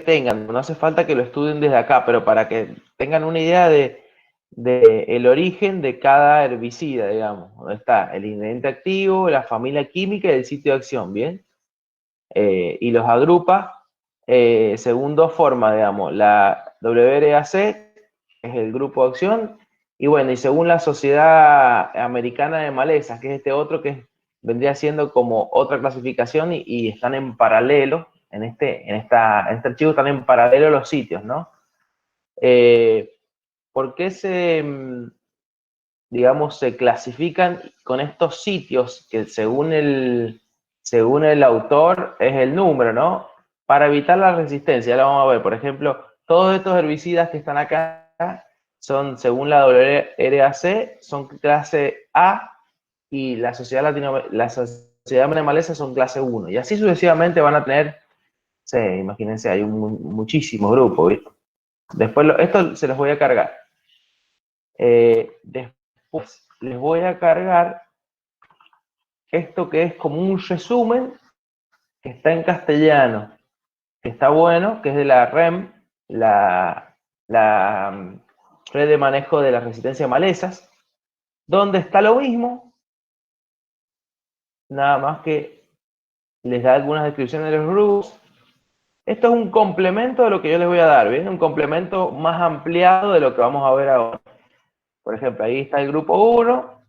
tengan, no hace falta que lo estudien desde acá, pero para que tengan una idea de el origen de cada herbicida, digamos, donde está el ingrediente activo, la familia química y el sitio de acción, ¿bien? Y los agrupa según dos formas, digamos, la WRAC, que es el grupo de acción, y bueno, y según la Sociedad Americana de Malezas, que es este otro que vendría siendo como otra clasificación y están en paralelo, en este archivo están en paralelo los sitios, ¿no? ¿Por qué digamos, se clasifican con estos sitios que según el autor es el número, ¿no? Para evitar la resistencia, ya lo vamos a ver. Por ejemplo, todos estos herbicidas que están acá son, según la WRAC, son clase A y la Sociedad de Maleza son clase 1. Y así sucesivamente van a tener, sí, imagínense, hay muchísimos grupos, ¿viste? Después, esto se los voy a cargar. Después les voy a cargar esto que es como un resumen que está en castellano, que está bueno, que es de la REM, la Red de Manejo de la Resistencia a Malezas, donde está lo mismo, nada más que les da algunas descripciones de los grupos. Esto es un complemento de lo que yo les voy a dar, ¿bien? Un complemento más ampliado de lo que vamos a ver ahora. Por ejemplo, ahí está el grupo 1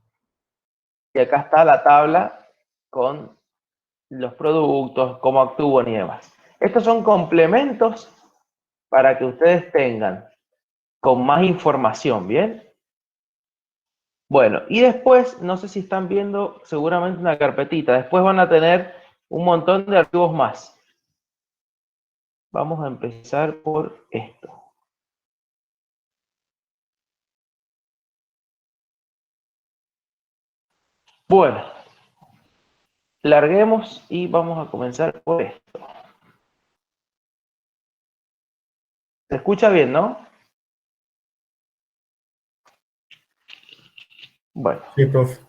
y acá está la tabla con los productos, cómo actúan y demás. Estos son complementos para que ustedes tengan con más información, ¿bien? Bueno, y después, no sé si están viendo seguramente una carpetita, después van a tener un montón de archivos más. Vamos a empezar por esto. Bueno, larguemos y vamos a comenzar por esto. ¿Se escucha bien, no? Bueno. Sí, profe.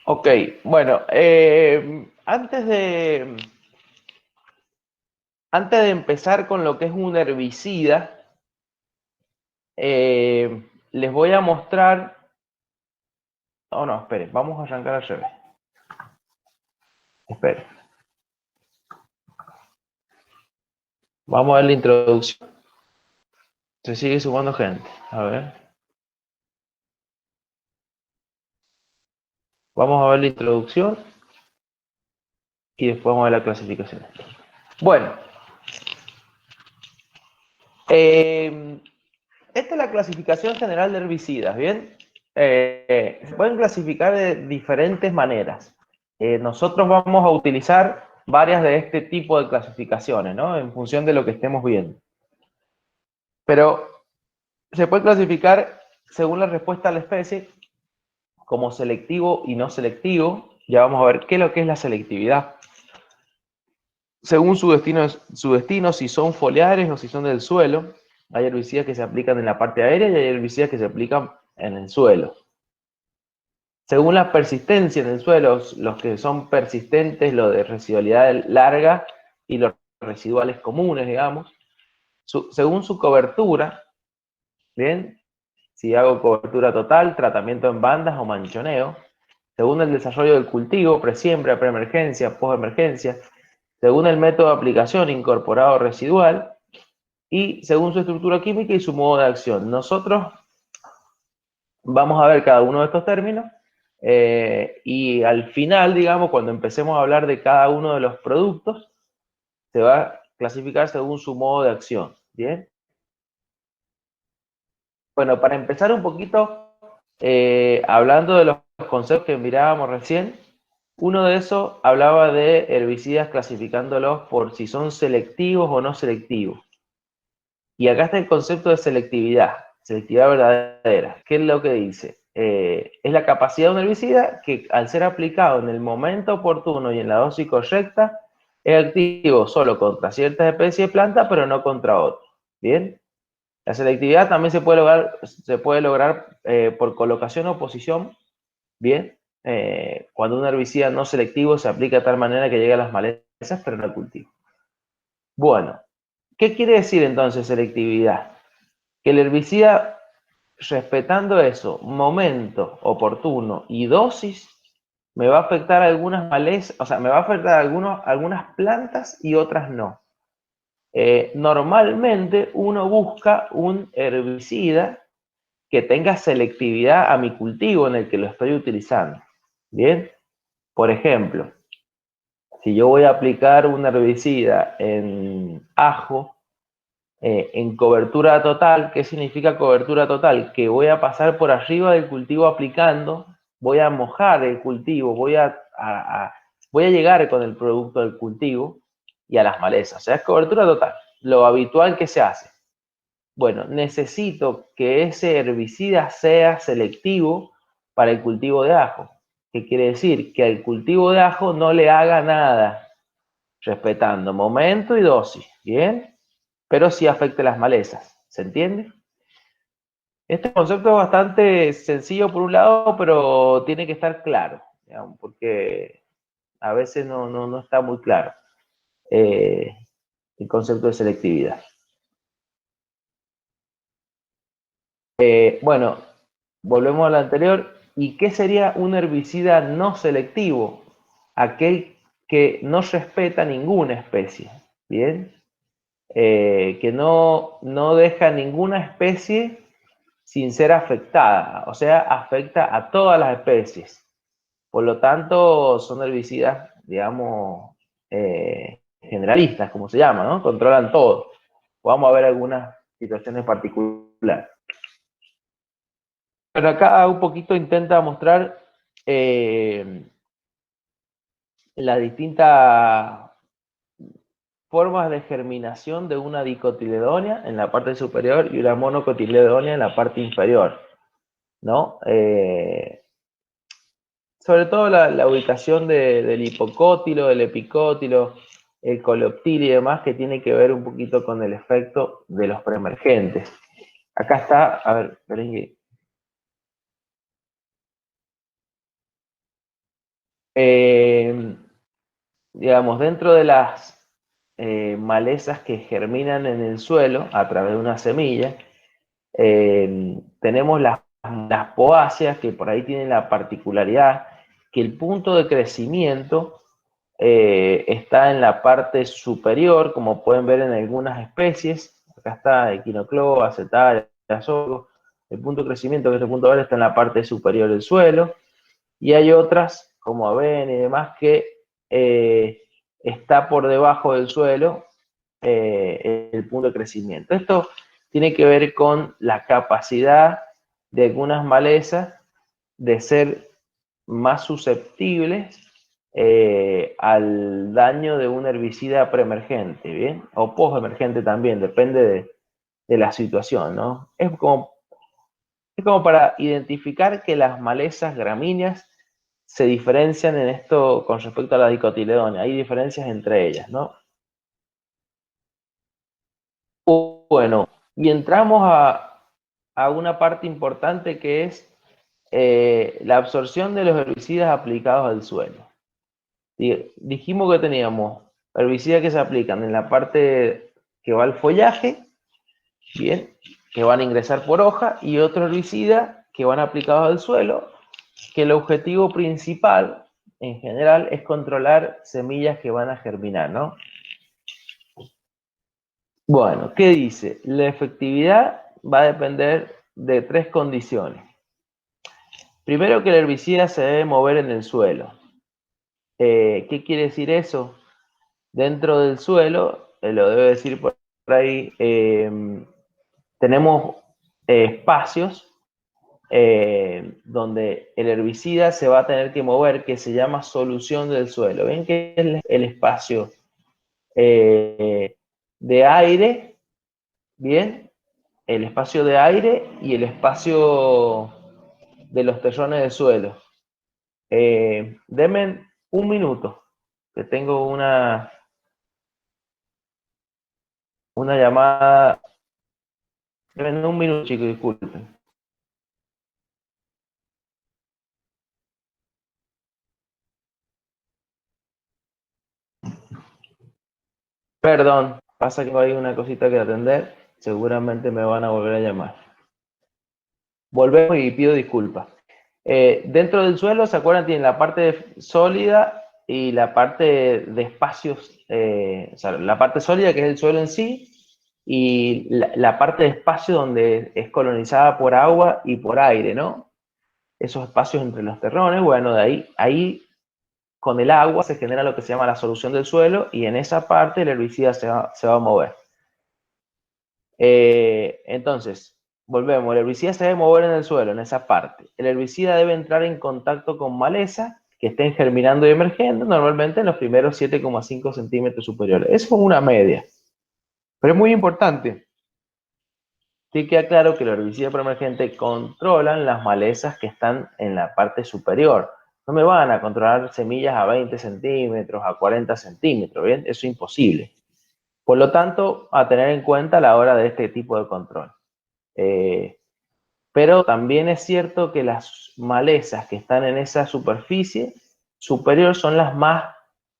Ok, bueno, antes de empezar con lo que es un herbicida, les voy a mostrar... Oh, no, esperen, vamos a arrancar al revés. Esperen. Vamos a ver la introducción. Se sigue sumando gente. A ver. Vamos a ver la introducción y después vamos a ver la clasificación. Bueno. Esta es la clasificación general de herbicidas, ¿bien? Se pueden clasificar de diferentes maneras. Nosotros vamos a utilizar varias de este tipo de clasificaciones, ¿no? En función de lo que estemos viendo. Pero se puede clasificar según la respuesta a la especie como selectivo y no selectivo. Ya vamos a ver qué es lo que es la selectividad. Según su destino, si son foliares o si son del suelo. Hay herbicidas que se aplican en la parte aérea y hay herbicidas que se aplican en el suelo. Según la persistencia en el suelo, los que son persistentes, lo de residualidad larga y los residuales comunes, digamos. Según su cobertura, ¿bien? Si hago cobertura total, tratamiento en bandas o manchoneo. Según el desarrollo del cultivo, presiembra, preemergencia, postemergencia. Según el método de aplicación incorporado residual. Y según su estructura química y su modo de acción. Nosotros vamos a ver cada uno de estos términos y al final, digamos, cuando empecemos a hablar de cada uno de los productos, se va a clasificar según su modo de acción. ¿Bien? Bueno, para empezar un poquito, hablando de los conceptos que mirábamos recién, uno de esos hablaba de herbicidas clasificándolos por si son selectivos o no selectivos. Y acá está el concepto de selectividad verdadera. ¿Qué es lo que dice? Es la capacidad de un herbicida que al ser aplicado en el momento oportuno y en la dosis correcta, es activo solo contra ciertas especies de plantas, pero no contra otras. ¿Bien? La selectividad también se puede lograr por colocación o posición. ¿Bien? Cuando un herbicida no selectivo se aplica de tal manera que llegue a las malezas, pero no al cultivo. Bueno, ¿Qué quiere decir entonces selectividad? Que el herbicida, respetando eso, momento oportuno y dosis, me va a afectar algunas malezas, o sea, me va a afectar algunas plantas y otras no. Normalmente uno busca un herbicida que tenga selectividad a mi cultivo en el que lo estoy utilizando. Bien, por ejemplo, si yo voy a aplicar un herbicida en ajo, en cobertura total, ¿qué significa cobertura total? Que voy a pasar por arriba del cultivo aplicando, voy a mojar el cultivo, voy a llegar con el producto del cultivo y a las malezas. O sea, es cobertura total, lo habitual que se hace. Bueno, necesito que ese herbicida sea selectivo para el cultivo de ajo. ¿Qué quiere decir? Que al cultivo de ajo no le haga nada, respetando momento y dosis, ¿bien? Pero sí afecte las malezas, ¿se entiende? Este concepto es bastante sencillo por un lado, pero tiene que estar claro, digamos, porque a veces no está muy claro eh, el concepto de selectividad. Bueno, volvemos a lo anterior. ¿Y qué sería un herbicida no selectivo? Aquel que no respeta ninguna especie, ¿bien? Que no deja ninguna especie sin ser afectada, o sea, afecta a todas las especies. Por lo tanto, son herbicidas, digamos, generalistas, como se llama, ¿no? Controlan todo. Vamos a ver algunas situaciones particulares. Pero acá un poquito intenta mostrar las distintas formas de germinación de una dicotiledónea en la parte superior y una monocotiledónea en la parte inferior, ¿no? Sobre todo la ubicación del hipocótilo, del epicótilo, el coleoptilo y demás, que tiene que ver un poquito con el efecto de los preemergentes. Acá está, a ver, Berengue. Eh, digamos, dentro de las malezas que germinan en el suelo a través de una semilla, tenemos las poáceas, que por ahí tienen la particularidad que el punto de crecimiento está en la parte superior, como pueden ver en algunas especies. Acá está Echinoclea, Acetaria, Sorgo. El punto de crecimiento, que es el punto verde, está en la parte superior del suelo. Y hay otras, como Avena y demás, que está por debajo del suelo el punto de crecimiento. Esto tiene que ver con la capacidad de algunas malezas de ser más susceptibles al daño de un herbicida preemergente, ¿bien? O postemergente también, depende de la situación, ¿no? Es como para identificar que las malezas gramíneas se diferencian en esto con respecto a la dicotiledónea. Hay diferencias entre ellas, ¿no? Bueno, y entramos a una parte importante que es la absorción de los herbicidas aplicados al suelo. Dijimos que teníamos herbicidas que se aplican en la parte que va al follaje, bien, que van a ingresar por hoja, y otros herbicidas que van aplicados al suelo, que el objetivo principal, en general, es controlar semillas que van a germinar, ¿no? Bueno, ¿qué dice? La efectividad va a depender de tres condiciones. Primero, que el herbicida se debe mover en el suelo. ¿Qué quiere decir eso? Dentro del suelo, lo debe decir por ahí, tenemos espacios donde el herbicida se va a tener que mover, que se llama solución del suelo. ¿Ven que es el espacio de aire? Bien, el espacio de aire y el espacio de los terrones del suelo. Denme un minuto, que tengo una llamada. Denme un minuto, chicos, disculpen. Perdón. Pasa que hay una cosita que atender, seguramente me van a volver a llamar. Volvemos y pido disculpas. Dentro del suelo, ¿se acuerdan? Tienen la parte sólida y la parte de espacios, o sea, la parte sólida que es el suelo en sí, y la parte de espacio donde es colonizada por agua y por aire, ¿no? Esos espacios entre los terrones, bueno, de ahí con el agua se genera lo que se llama la solución del suelo y en esa parte el herbicida se va a mover. Entonces, volvemos, el herbicida se debe mover en el suelo, en esa parte. El herbicida debe entrar en contacto con maleza que estén germinando y emergiendo, normalmente en los primeros 7,5 centímetros superiores. Eso es una media. Pero es muy importante que quede claro que los herbicidas preemergentes controlan las malezas que están en la parte superior. No me van a controlar semillas a 20 centímetros, a 40 centímetros, ¿bien? Eso es imposible. Por lo tanto, a tener en cuenta a la hora de este tipo de control. Pero también es cierto que las malezas que están en esa superficie superior son las más,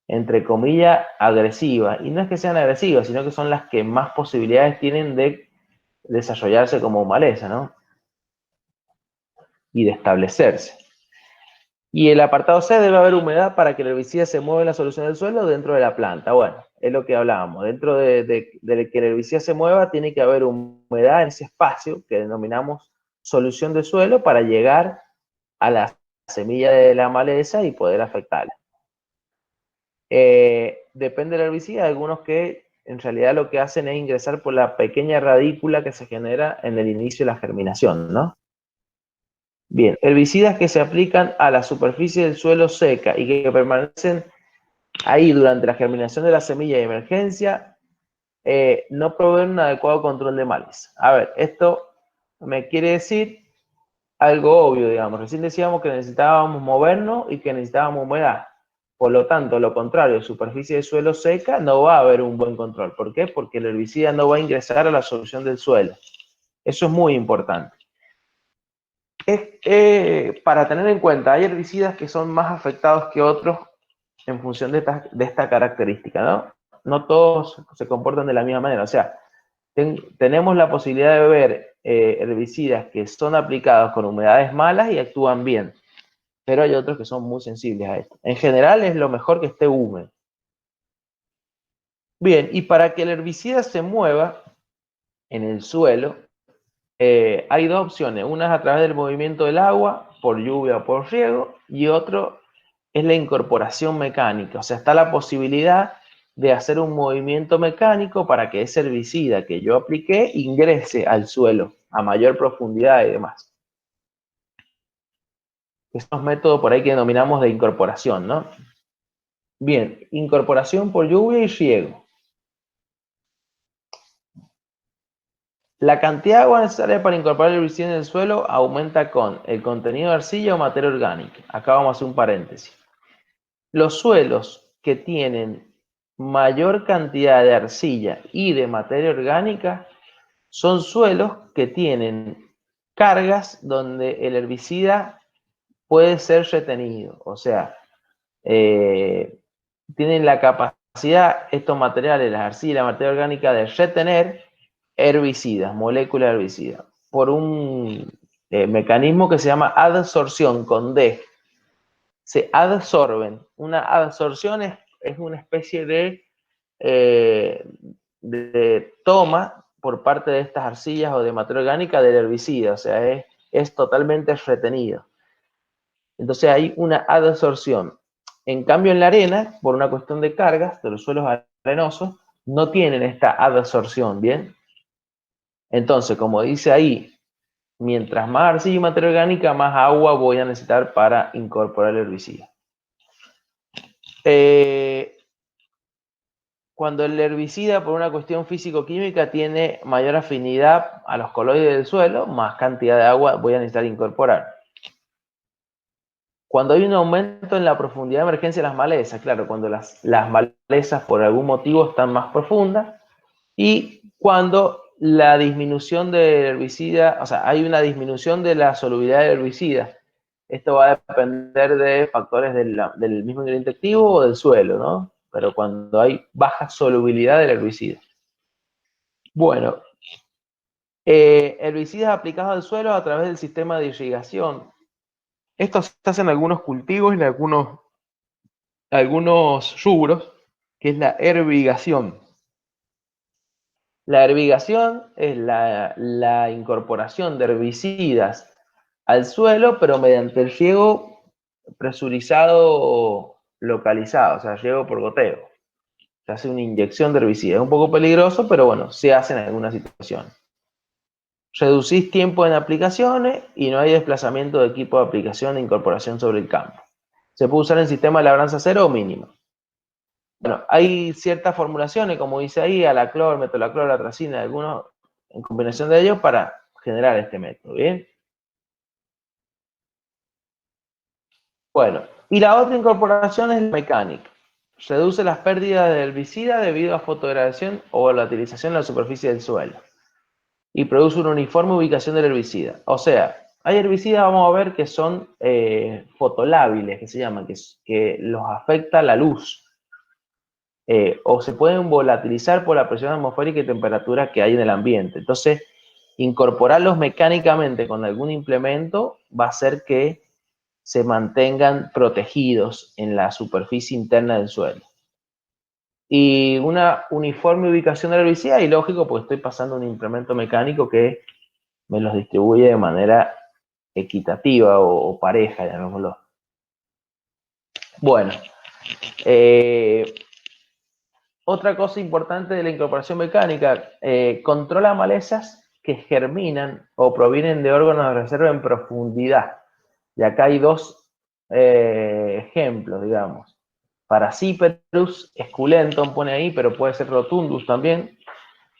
entre comillas, agresivas. Y no es que sean agresivas, sino que son las que más posibilidades tienen de desarrollarse como maleza, ¿no? Y de establecerse. Y el apartado C, debe haber humedad para que el herbicida se mueva en la solución del suelo dentro de la planta. Bueno, es lo que hablábamos. Dentro de que el herbicida se mueva, tiene que haber humedad en ese espacio que denominamos solución del suelo para llegar a la semilla de la maleza y poder afectarla. Depende del herbicida, hay algunos que en realidad lo que hacen es ingresar por la pequeña radícula que se genera en el inicio de la germinación, ¿no? Bien, herbicidas que se aplican a la superficie del suelo seca y que permanecen ahí durante la germinación de la semilla de emergencia, no proveen un adecuado control de maleza. A ver, esto me quiere decir algo obvio, digamos. Recién decíamos que necesitábamos movernos y que necesitábamos humedad. Por lo tanto, lo contrario, superficie de suelo seca, no va a haber un buen control. ¿Por qué? Porque el herbicida no va a ingresar a la solución del suelo. Eso es muy importante. Para tener en cuenta, hay herbicidas que son más afectados que otros en función de esta característica, ¿no? No todos se comportan de la misma manera. O sea, tenemos la posibilidad de ver herbicidas que son aplicados con humedades malas y actúan bien, pero hay otros que son muy sensibles a esto. En general es lo mejor que esté húmedo. Bien, y para que el herbicida se mueva en el suelo, hay dos opciones. Una es a través del movimiento del agua, por lluvia o por riego, y otro es la incorporación mecánica. O sea, está la posibilidad de hacer un movimiento mecánico para que ese herbicida que yo apliqué ingrese al suelo a mayor profundidad y demás. Estos métodos por ahí que denominamos de incorporación, ¿no? Bien, incorporación por lluvia y riego. La cantidad de agua necesaria para incorporar el herbicida en el suelo aumenta con el contenido de arcilla o materia orgánica. Acá vamos a hacer un paréntesis. Los suelos que tienen mayor cantidad de arcilla y de materia orgánica son suelos que tienen cargas donde el herbicida puede ser retenido. O sea, tienen la capacidad, estos materiales, las arcillas y la materia orgánica, de retener herbicidas, moléculas de herbicidas, por un mecanismo que se llama adsorción con D. Se adsorben. Una adsorción es una especie de toma por parte de estas arcillas o de materia orgánica del herbicida, o sea, es totalmente retenido. Entonces hay una adsorción. En cambio, en la arena, por una cuestión de cargas de los suelos arenosos, no tienen esta adsorción, ¿bien? Entonces, como dice ahí, mientras más arcilla y materia orgánica, más agua voy a necesitar para incorporar el herbicida. Cuando el herbicida, por una cuestión físico-química, tiene mayor afinidad a los coloides del suelo, más cantidad de agua voy a necesitar incorporar. Cuando hay un aumento en la profundidad de emergencia de las malezas, claro, cuando las malezas por algún motivo están más profundas, y cuando la disminución del herbicida, o sea, hay una disminución de la solubilidad del herbicida. Esto va a depender de factores del mismo ingrediente activo o del suelo, ¿no? Pero cuando hay baja solubilidad del herbicida. Bueno, herbicidas aplicados al suelo a través del sistema de irrigación. Esto se hace en algunos cultivos y en algunos rubros, que es la herbigación. La herbigación es la incorporación de herbicidas al suelo, pero mediante el riego presurizado localizado, o sea, riego por goteo. Se hace una inyección de herbicida. Es un poco peligroso, pero bueno, se hace en algunas situaciones. Reducís tiempo en aplicaciones y no hay desplazamiento de equipo de aplicación e incorporación sobre el campo. Se puede usar en sistema de labranza cero o mínimo. Bueno, hay ciertas formulaciones, como dice ahí, alaclor, metolaclor, atracina, algunos en combinación de ellos para generar este método, ¿bien? Bueno, y la otra incorporación es la mecánica. Reduce las pérdidas de herbicida debido a fotodegradación o volatilización en la superficie del suelo. Y produce una uniforme ubicación del herbicida. O sea, hay herbicidas, vamos a ver, que son fotolábiles, que se llaman, que los afecta la luz. O se pueden volatilizar por la presión atmosférica y temperatura que hay en el ambiente. Entonces, incorporarlos mecánicamente con algún implemento va a hacer que se mantengan protegidos en la superficie interna del suelo. Y una uniforme ubicación del herbicida, y lógico, porque estoy pasando un implemento mecánico que me los distribuye de manera equitativa o pareja, llamémoslo. Bueno, otra cosa importante de la incorporación mecánica, controla malezas que germinan o provienen de órganos de reserva en profundidad. Y acá hay dos ejemplos, digamos. Parasiperus esculentum pone ahí, pero puede ser rotundus también.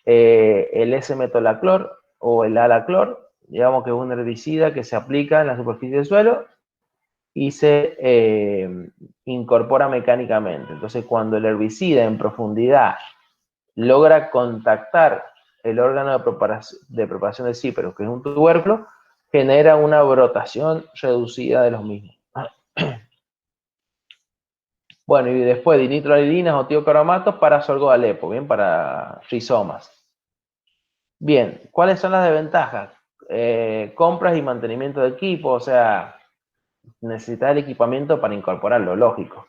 El S-metolaclor o el alaclor, digamos que es un herbicida que se aplica en la superficie del suelo y se incorpora mecánicamente. Entonces, cuando el herbicida en profundidad logra contactar el órgano de preparación del cíperos, que es un tubérculo, genera una brotación reducida de los mismos. Bueno, y después dinitroalinas o tiocaramatos para sorgo de Alepo, bien, para rizomas. Bien, ¿cuáles son las desventajas? Compras y mantenimiento de equipo, o sea, necesitas el equipamiento para incorporarlo, lógico.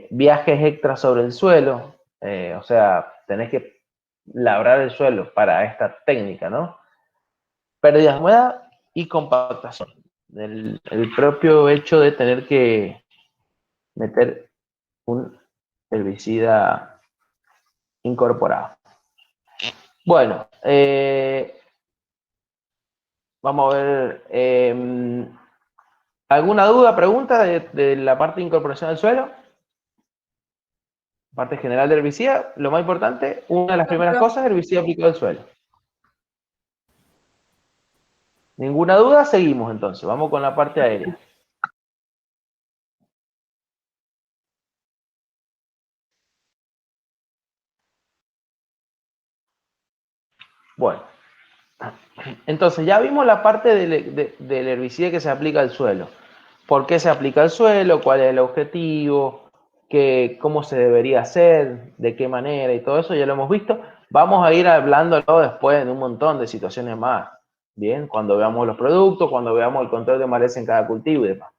Viajes extras sobre el suelo, o sea, tenés que labrar el suelo para esta técnica, ¿no? Pérdidas de humedad y compactación. El propio hecho de tener que meter un herbicida incorporado. Bueno, vamos a ver. ¿Alguna duda, pregunta de la parte de incorporación al suelo? Parte general de herbicida. Lo más importante, una de las primeras cosas, herbicida aplicado al suelo. ¿Ninguna duda? Seguimos entonces. Vamos con la parte aérea. Bueno, entonces ya vimos la parte del herbicida que se aplica al suelo. ¿Por qué se aplica al suelo? ¿Cuál es el objetivo? ¿Cómo se debería hacer? ¿De qué manera? Y todo eso ya lo hemos visto. Vamos a ir hablándolo después en un montón de situaciones más. Bien, cuando veamos los productos, cuando veamos el control de maleza en cada cultivo y demás.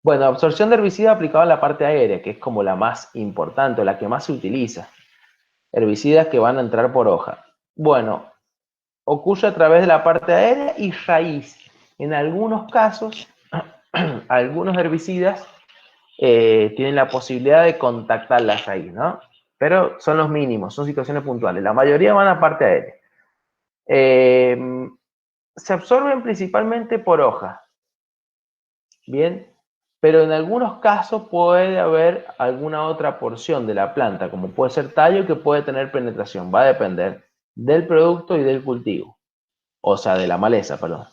Bueno, absorción de herbicida aplicado en la parte aérea, que es como la más importante, la que más se utiliza. Herbicidas que van a entrar por hoja. Bueno, ocurre a través de la parte aérea y raíz. En algunos casos, algunos herbicidas tienen la posibilidad de contactar la raíz, ¿no? Pero son los mínimos, son situaciones puntuales. La mayoría van a parte aérea. Se absorben principalmente por hoja, ¿bien? Pero en algunos casos puede haber alguna otra porción de la planta, como puede ser tallo, que puede tener penetración. Va a depender del producto y del cultivo. O sea, de la maleza, perdón.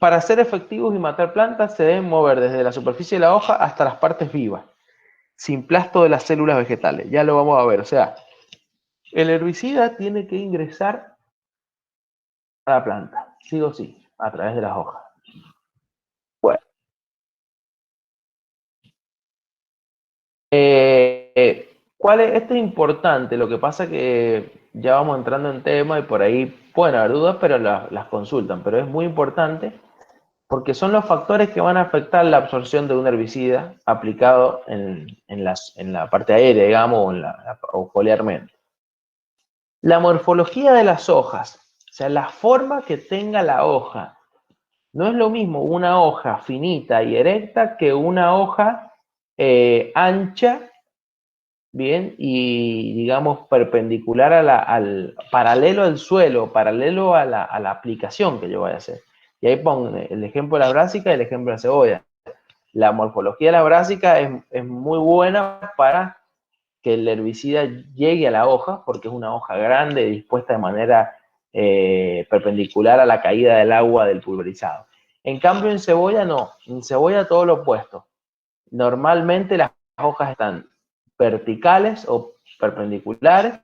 Para ser efectivos y matar plantas, se deben mover desde la superficie de la hoja hasta las partes vivas, sin plasto de las células vegetales. Ya lo vamos a ver. O sea, el herbicida tiene que ingresar a la planta, sí o sí, a través de las hojas. Bueno, Esto es importante, lo que pasa que ya vamos entrando en tema y por ahí pueden haber dudas, pero las consultan. Pero es muy importante porque son los factores que van a afectar la absorción de un herbicida aplicado en la parte aérea, digamos, o foliarmente. La morfología de las hojas, o sea, la forma que tenga la hoja. No es lo mismo una hoja finita y erecta que una hoja ancha, bien, y digamos perpendicular al paralelo al suelo, paralelo a la aplicación que yo voy a hacer. Y ahí pongo el ejemplo de la brásica y el ejemplo de la cebolla. La morfología de la brásica es muy buena para que el herbicida llegue a la hoja, porque es una hoja grande dispuesta de manera perpendicular a la caída del agua del pulverizado. En cambio, en cebolla no. En cebolla todo lo opuesto. Normalmente las hojas están verticales o perpendiculares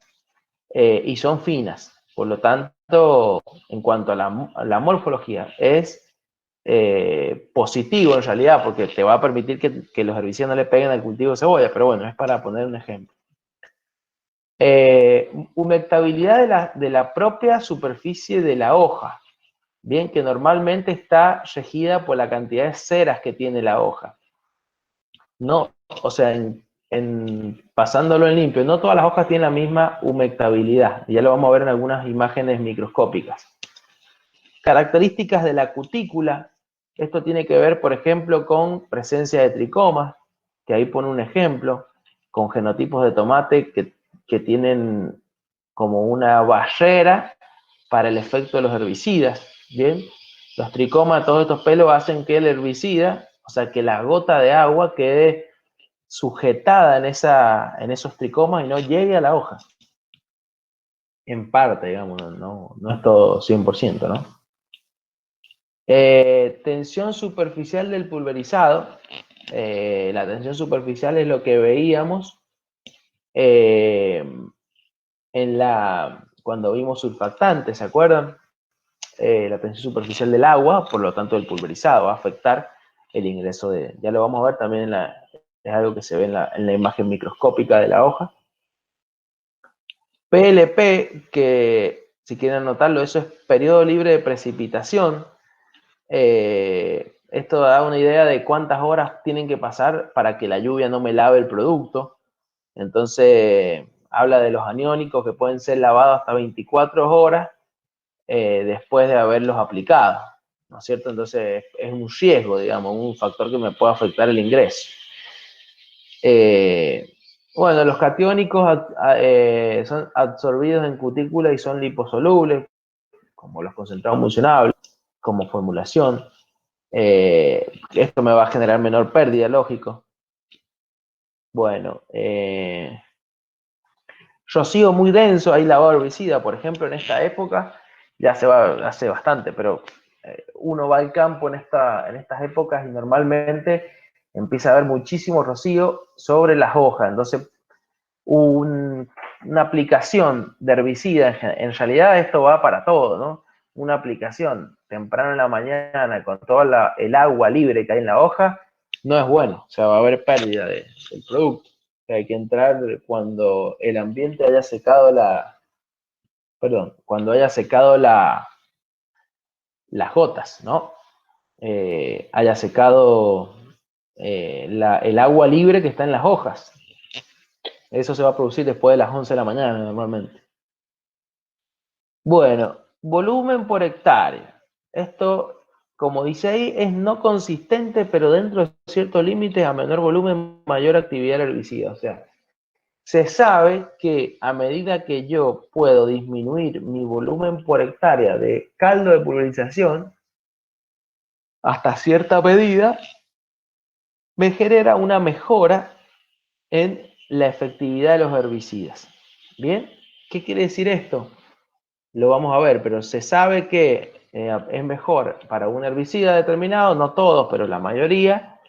y son finas. Por lo tanto, en cuanto a la morfología, es positivo en realidad, porque te va a permitir que los herbicidas no le peguen al cultivo de cebolla, pero bueno, es para poner un ejemplo. Humectabilidad de la propia superficie de la hoja, bien, que normalmente está regida por la cantidad de ceras que tiene la hoja. No, o sea, pasándolo en limpio, no todas las hojas tienen la misma humectabilidad. Ya lo vamos a ver en algunas imágenes microscópicas. Características de la cutícula. Esto tiene que ver, por ejemplo, con presencia de tricomas, que ahí pone un ejemplo, con genotipos de tomate que tienen como una barrera para el efecto de los herbicidas. Bien, los tricomas, todos estos pelos hacen que el herbicida, o sea, que la gota de agua quede sujetada en esos tricomas y no llegue a la hoja. En parte, digamos, no es todo 100%, ¿no? Tensión superficial del pulverizado. La tensión superficial es lo que veíamos cuando vimos surfactantes, ¿se acuerdan? La tensión superficial del agua, por lo tanto el pulverizado va a afectar el ingreso ya lo vamos a ver también es algo que se ve en la imagen microscópica de la hoja. PLP, que si quieren anotarlo, eso es periodo libre de precipitación. Esto da una idea de cuántas horas tienen que pasar para que la lluvia no me lave el producto. Entonces, habla de los aniónicos que pueden ser lavados hasta 24 horas después de haberlos aplicado, ¿no es cierto? Entonces, es un riesgo, digamos, un factor que me puede afectar el ingreso. Bueno, los catiónicos son absorbidos en cutícula y son liposolubles, como los concentrados emulsionables, como formulación. Esto me va a generar menor pérdida, lógico. Bueno, rocío muy denso, hay lavado herbicida, por ejemplo, en esta época, ya hace bastante, pero uno va al campo en estas épocas y normalmente empieza a haber muchísimo rocío sobre las hojas, entonces una aplicación de herbicida, en realidad esto va para todo, ¿no? Una aplicación temprano en la mañana con toda el agua libre que hay en la hoja, no es bueno, o sea, va a haber pérdida del producto. O sea, hay que entrar cuando el ambiente haya secado cuando haya secado las gotas, ¿no? Haya secado el agua libre que está en las hojas. Eso se va a producir después de las 11 de la mañana normalmente. Bueno, volumen por hectárea. Esto, como dice ahí, es no consistente, pero dentro de ciertos límites, a menor volumen, mayor actividad del herbicida. O sea, se sabe que a medida que yo puedo disminuir mi volumen por hectárea de caldo de pulverización, hasta cierta medida, me genera una mejora en la efectividad de los herbicidas. ¿Bien? ¿Qué quiere decir esto? Lo vamos a ver, pero se sabe que es mejor para un herbicida determinado, no todos, pero la mayoría,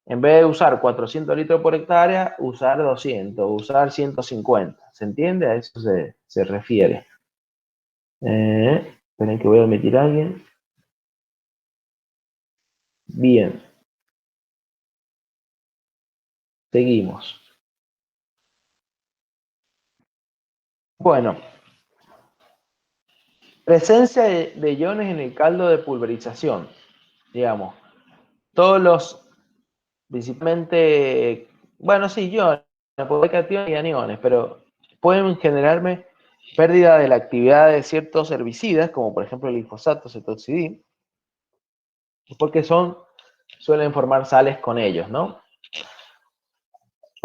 en vez de usar 400 litros por hectárea, usar 200, usar 150. ¿Se entiende? A eso se refiere. Esperen que voy a admitir a alguien. Bien, seguimos. Bueno, presencia de iones en el caldo de pulverización, digamos. Todos los, principalmente, bueno, sí, iones, porque hay cationes y aniones, pero pueden generarme pérdida de la actividad de ciertos herbicidas, como por ejemplo el glifosato, cetoxidín, porque suelen formar sales con ellos, ¿no?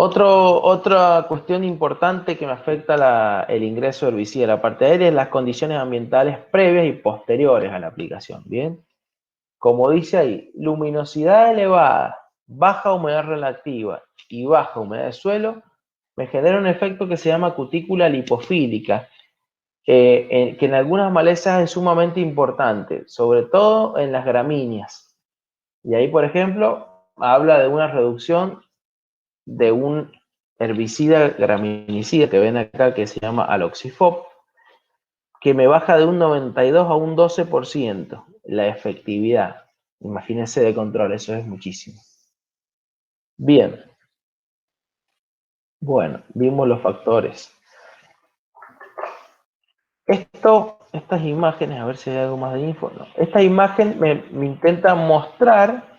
Otra cuestión importante que me afecta el ingreso de herbicida a la parte aérea es las condiciones ambientales previas y posteriores a la aplicación, ¿bien? Como dice ahí, luminosidad elevada, baja humedad relativa y baja humedad de suelo, me genera un efecto que se llama cutícula lipofílica, que en algunas malezas es sumamente importante, sobre todo en las gramíneas. Y ahí, por ejemplo, habla de una reducción de un herbicida graminicida que ven acá que se llama Aloxifop, que me baja de un 92 a un 12% la efectividad. Imagínense de control, eso es muchísimo. Bien, bueno, vimos los factores. Estas imágenes, a ver si hay algo más de info. No. Esta imagen me intenta mostrar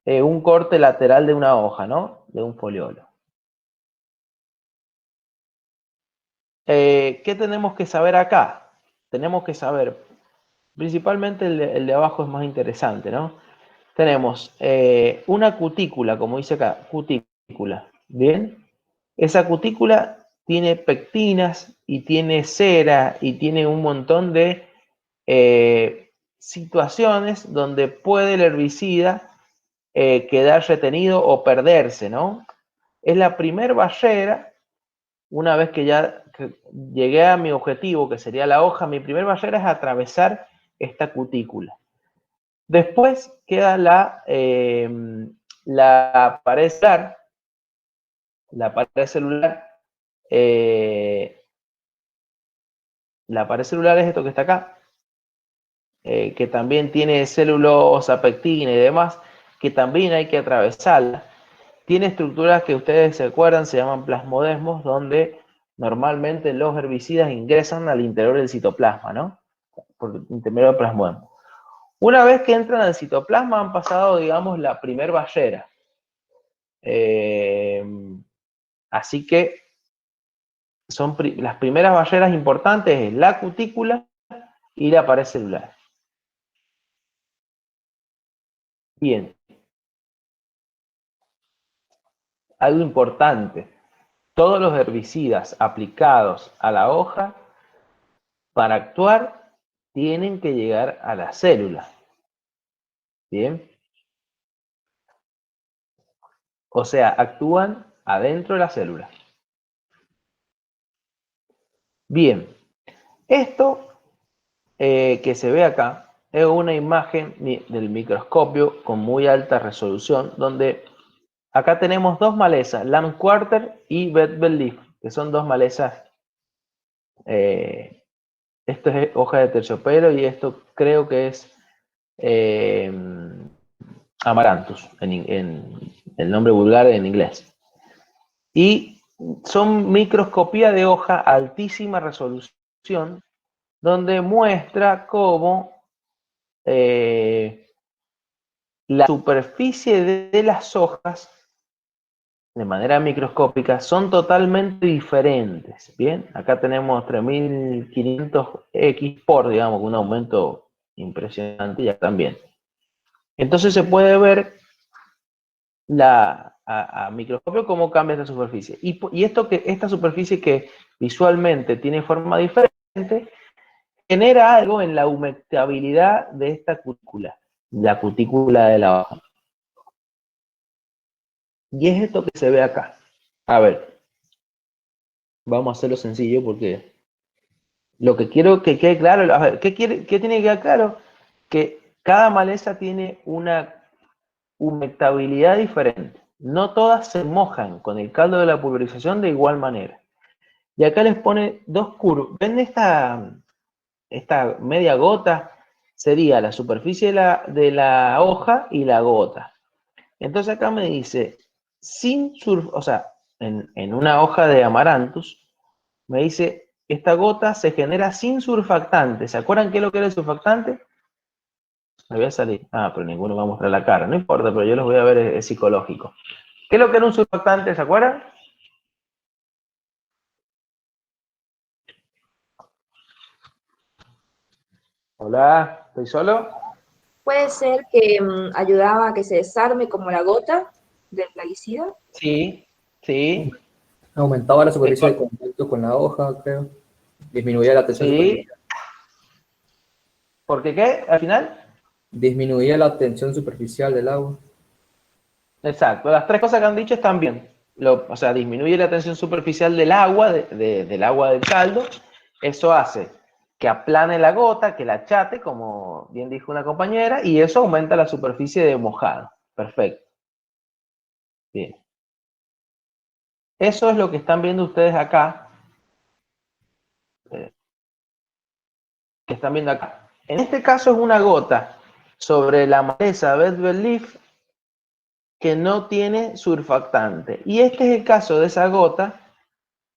un corte lateral de una hoja, ¿no? De un foliolo. ¿Qué tenemos que saber acá? Tenemos que saber, principalmente el de abajo es más interesante, ¿no? Tenemos una cutícula, como dice acá, cutícula, ¿bien? Esa cutícula tiene pectinas y tiene cera y tiene un montón de situaciones donde puede el herbicida quedar retenido o perderse, ¿no? Es la primer barrera, una vez que ya llegué a mi objetivo, que sería la hoja, mi primer barrera es atravesar esta cutícula. Después queda la pared celular. La pared celular, la pared celular es esto que está acá, que también tiene celulosa, pectina y demás, que también hay que atravesarla. Tiene estructuras que ustedes se acuerdan, se llaman plasmodesmos, donde normalmente los herbicidas ingresan al interior del citoplasma, ¿no? Por intermedio del plasmodesmo. Una vez que entran al citoplasma han pasado, digamos, la primer barrera. Así que las primeras barreras importantes es la cutícula y la pared celular. Bien, algo importante, todos los herbicidas aplicados a la hoja para actuar tienen que llegar a la célula. Bien, o sea, actúan adentro de la célula. Bien, esto que se ve acá es una imagen del microscopio con muy alta resolución, donde acá tenemos dos malezas, Lamb Quarter y Bedbell Leaf, que son dos malezas. Esto es hoja de terciopelo y esto creo que es Amaranthus, en el nombre vulgar en inglés. Y son microscopía de hoja a altísima resolución, donde muestra cómo la superficie de las hojas, de manera microscópica, son totalmente diferentes. Bien, acá tenemos 3500x por, digamos, un aumento impresionante ya también. Entonces se puede ver a microscopio cómo cambia esta superficie. Y esta superficie que visualmente tiene forma diferente, genera algo en la humectabilidad de esta cutícula, la cutícula de la hoja. Y es esto que se ve acá. A ver, vamos a hacerlo sencillo porque lo que quiero que quede claro, a ver, ¿qué tiene que quedar claro? Que cada maleza tiene una humectabilidad diferente. No todas se mojan con el caldo de la pulverización de igual manera. Y acá les pone dos curvas. ¿Ven esta media gota? Sería la superficie de la hoja y la gota. Entonces acá me dice, o sea, en una hoja de Amaranthus, Me dice, esta gota se genera sin surfactante. ¿Se acuerdan qué es lo que era el surfactante? Me voy a salir. Ah, pero ninguno va a mostrar la cara. No importa, pero yo los voy a ver, es psicológico. ¿Qué es lo que era un surfactante? ¿Se acuerdan? Hola, ¿estoy solo? Puede ser que ayudaba a que se desarme como la gota del plaguicida. Sí, sí. Aumentaba la superficie de Esto- contacto con la hoja, creo. Disminuía la tensión sí. superficial. ¿Por qué qué? Al final. Disminuía la tensión superficial del agua. Exacto. Las tres cosas que han dicho están bien. O sea, disminuye la tensión superficial del agua, del agua del caldo. Eso hace que aplane la gota, que la achate, como bien dijo una compañera, y eso aumenta la superficie de mojado. Perfecto. Bien. Eso es lo que están viendo ustedes acá. Que están viendo acá. En este caso es una gota sobre la maleza Bedwell Leaf que no tiene surfactante. Y este es el caso de esa gota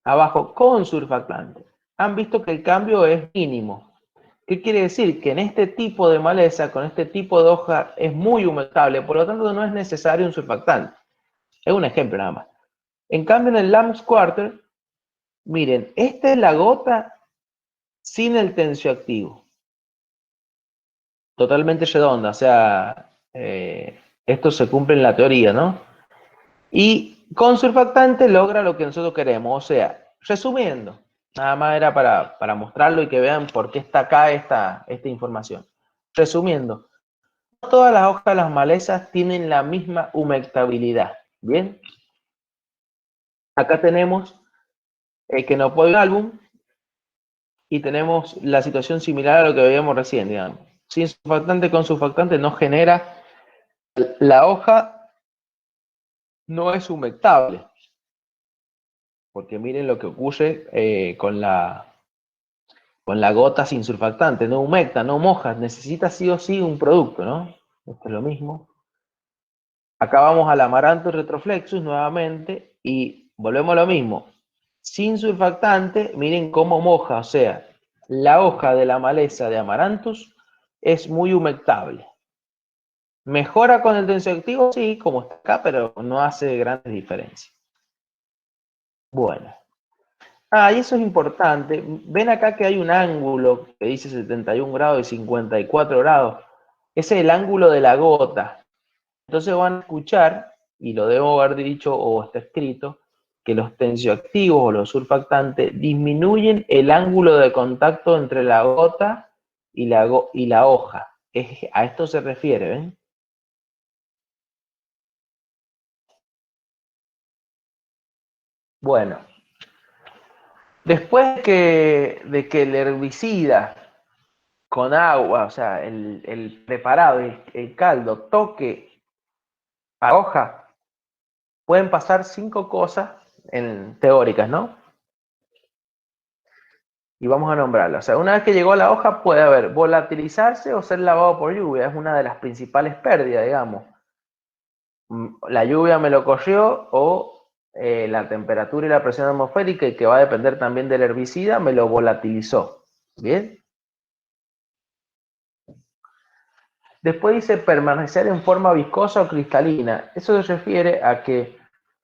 abajo con surfactante. Han visto que el cambio es mínimo. ¿Qué quiere decir? Que en este tipo de maleza, con este tipo de hoja, es muy humectable, por lo tanto no es necesario un surfactante. Es un ejemplo nada más. En cambio, en el Lamb's Quarter, miren, esta es la gota sin el tensioactivo. Totalmente redonda, o sea, esto se cumple en la teoría, ¿no? Y con surfactante logra lo que nosotros queremos, o sea, resumiendo, nada más era para mostrarlo y que vean por qué está acá esta información. Resumiendo, no todas las hojas de las malezas tienen la misma humectabilidad, ¿bien? Acá tenemos que no puede un álbum y tenemos la situación similar a lo que veíamos recién, digamos. Sin surfactante, con surfactante no genera, la hoja no es humectable, porque miren lo que ocurre con la gota sin surfactante, no humecta, no moja, necesita sí o sí un producto, ¿no? Esto es lo mismo. Acá vamos al Amaranthus retroflexus nuevamente y volvemos a lo mismo. Sin surfactante, miren cómo moja, o sea, la hoja de la maleza de Amaranthus es muy humectable. ¿Mejora con el tensioactivo? Sí, como está acá, pero no hace grandes diferencias. Bueno. Ah, y eso es importante. Ven acá que hay un ángulo que dice 71 grados y 54 grados. Ese es el ángulo de la gota. Entonces van a escuchar, y lo debo haber dicho o está escrito, que los tensioactivos o los surfactantes disminuyen el ángulo de contacto entre la gota y la hoja. A esto se refiere, ¿ven? Bueno, después de que el herbicida con agua, o sea, el preparado, el caldo, toque a la hoja, pueden pasar 5 cosas teóricas, ¿no? Y vamos a nombrarlas. O sea, una vez que llegó a la hoja puede haber volatilizarse o ser lavado por lluvia. Es una de las principales pérdidas, digamos. La lluvia me lo corrió o la temperatura y la presión atmosférica, que va a depender también del herbicida, me lo volatilizó. ¿Bien? Después dice permanecer en forma viscosa o cristalina. Eso se refiere a que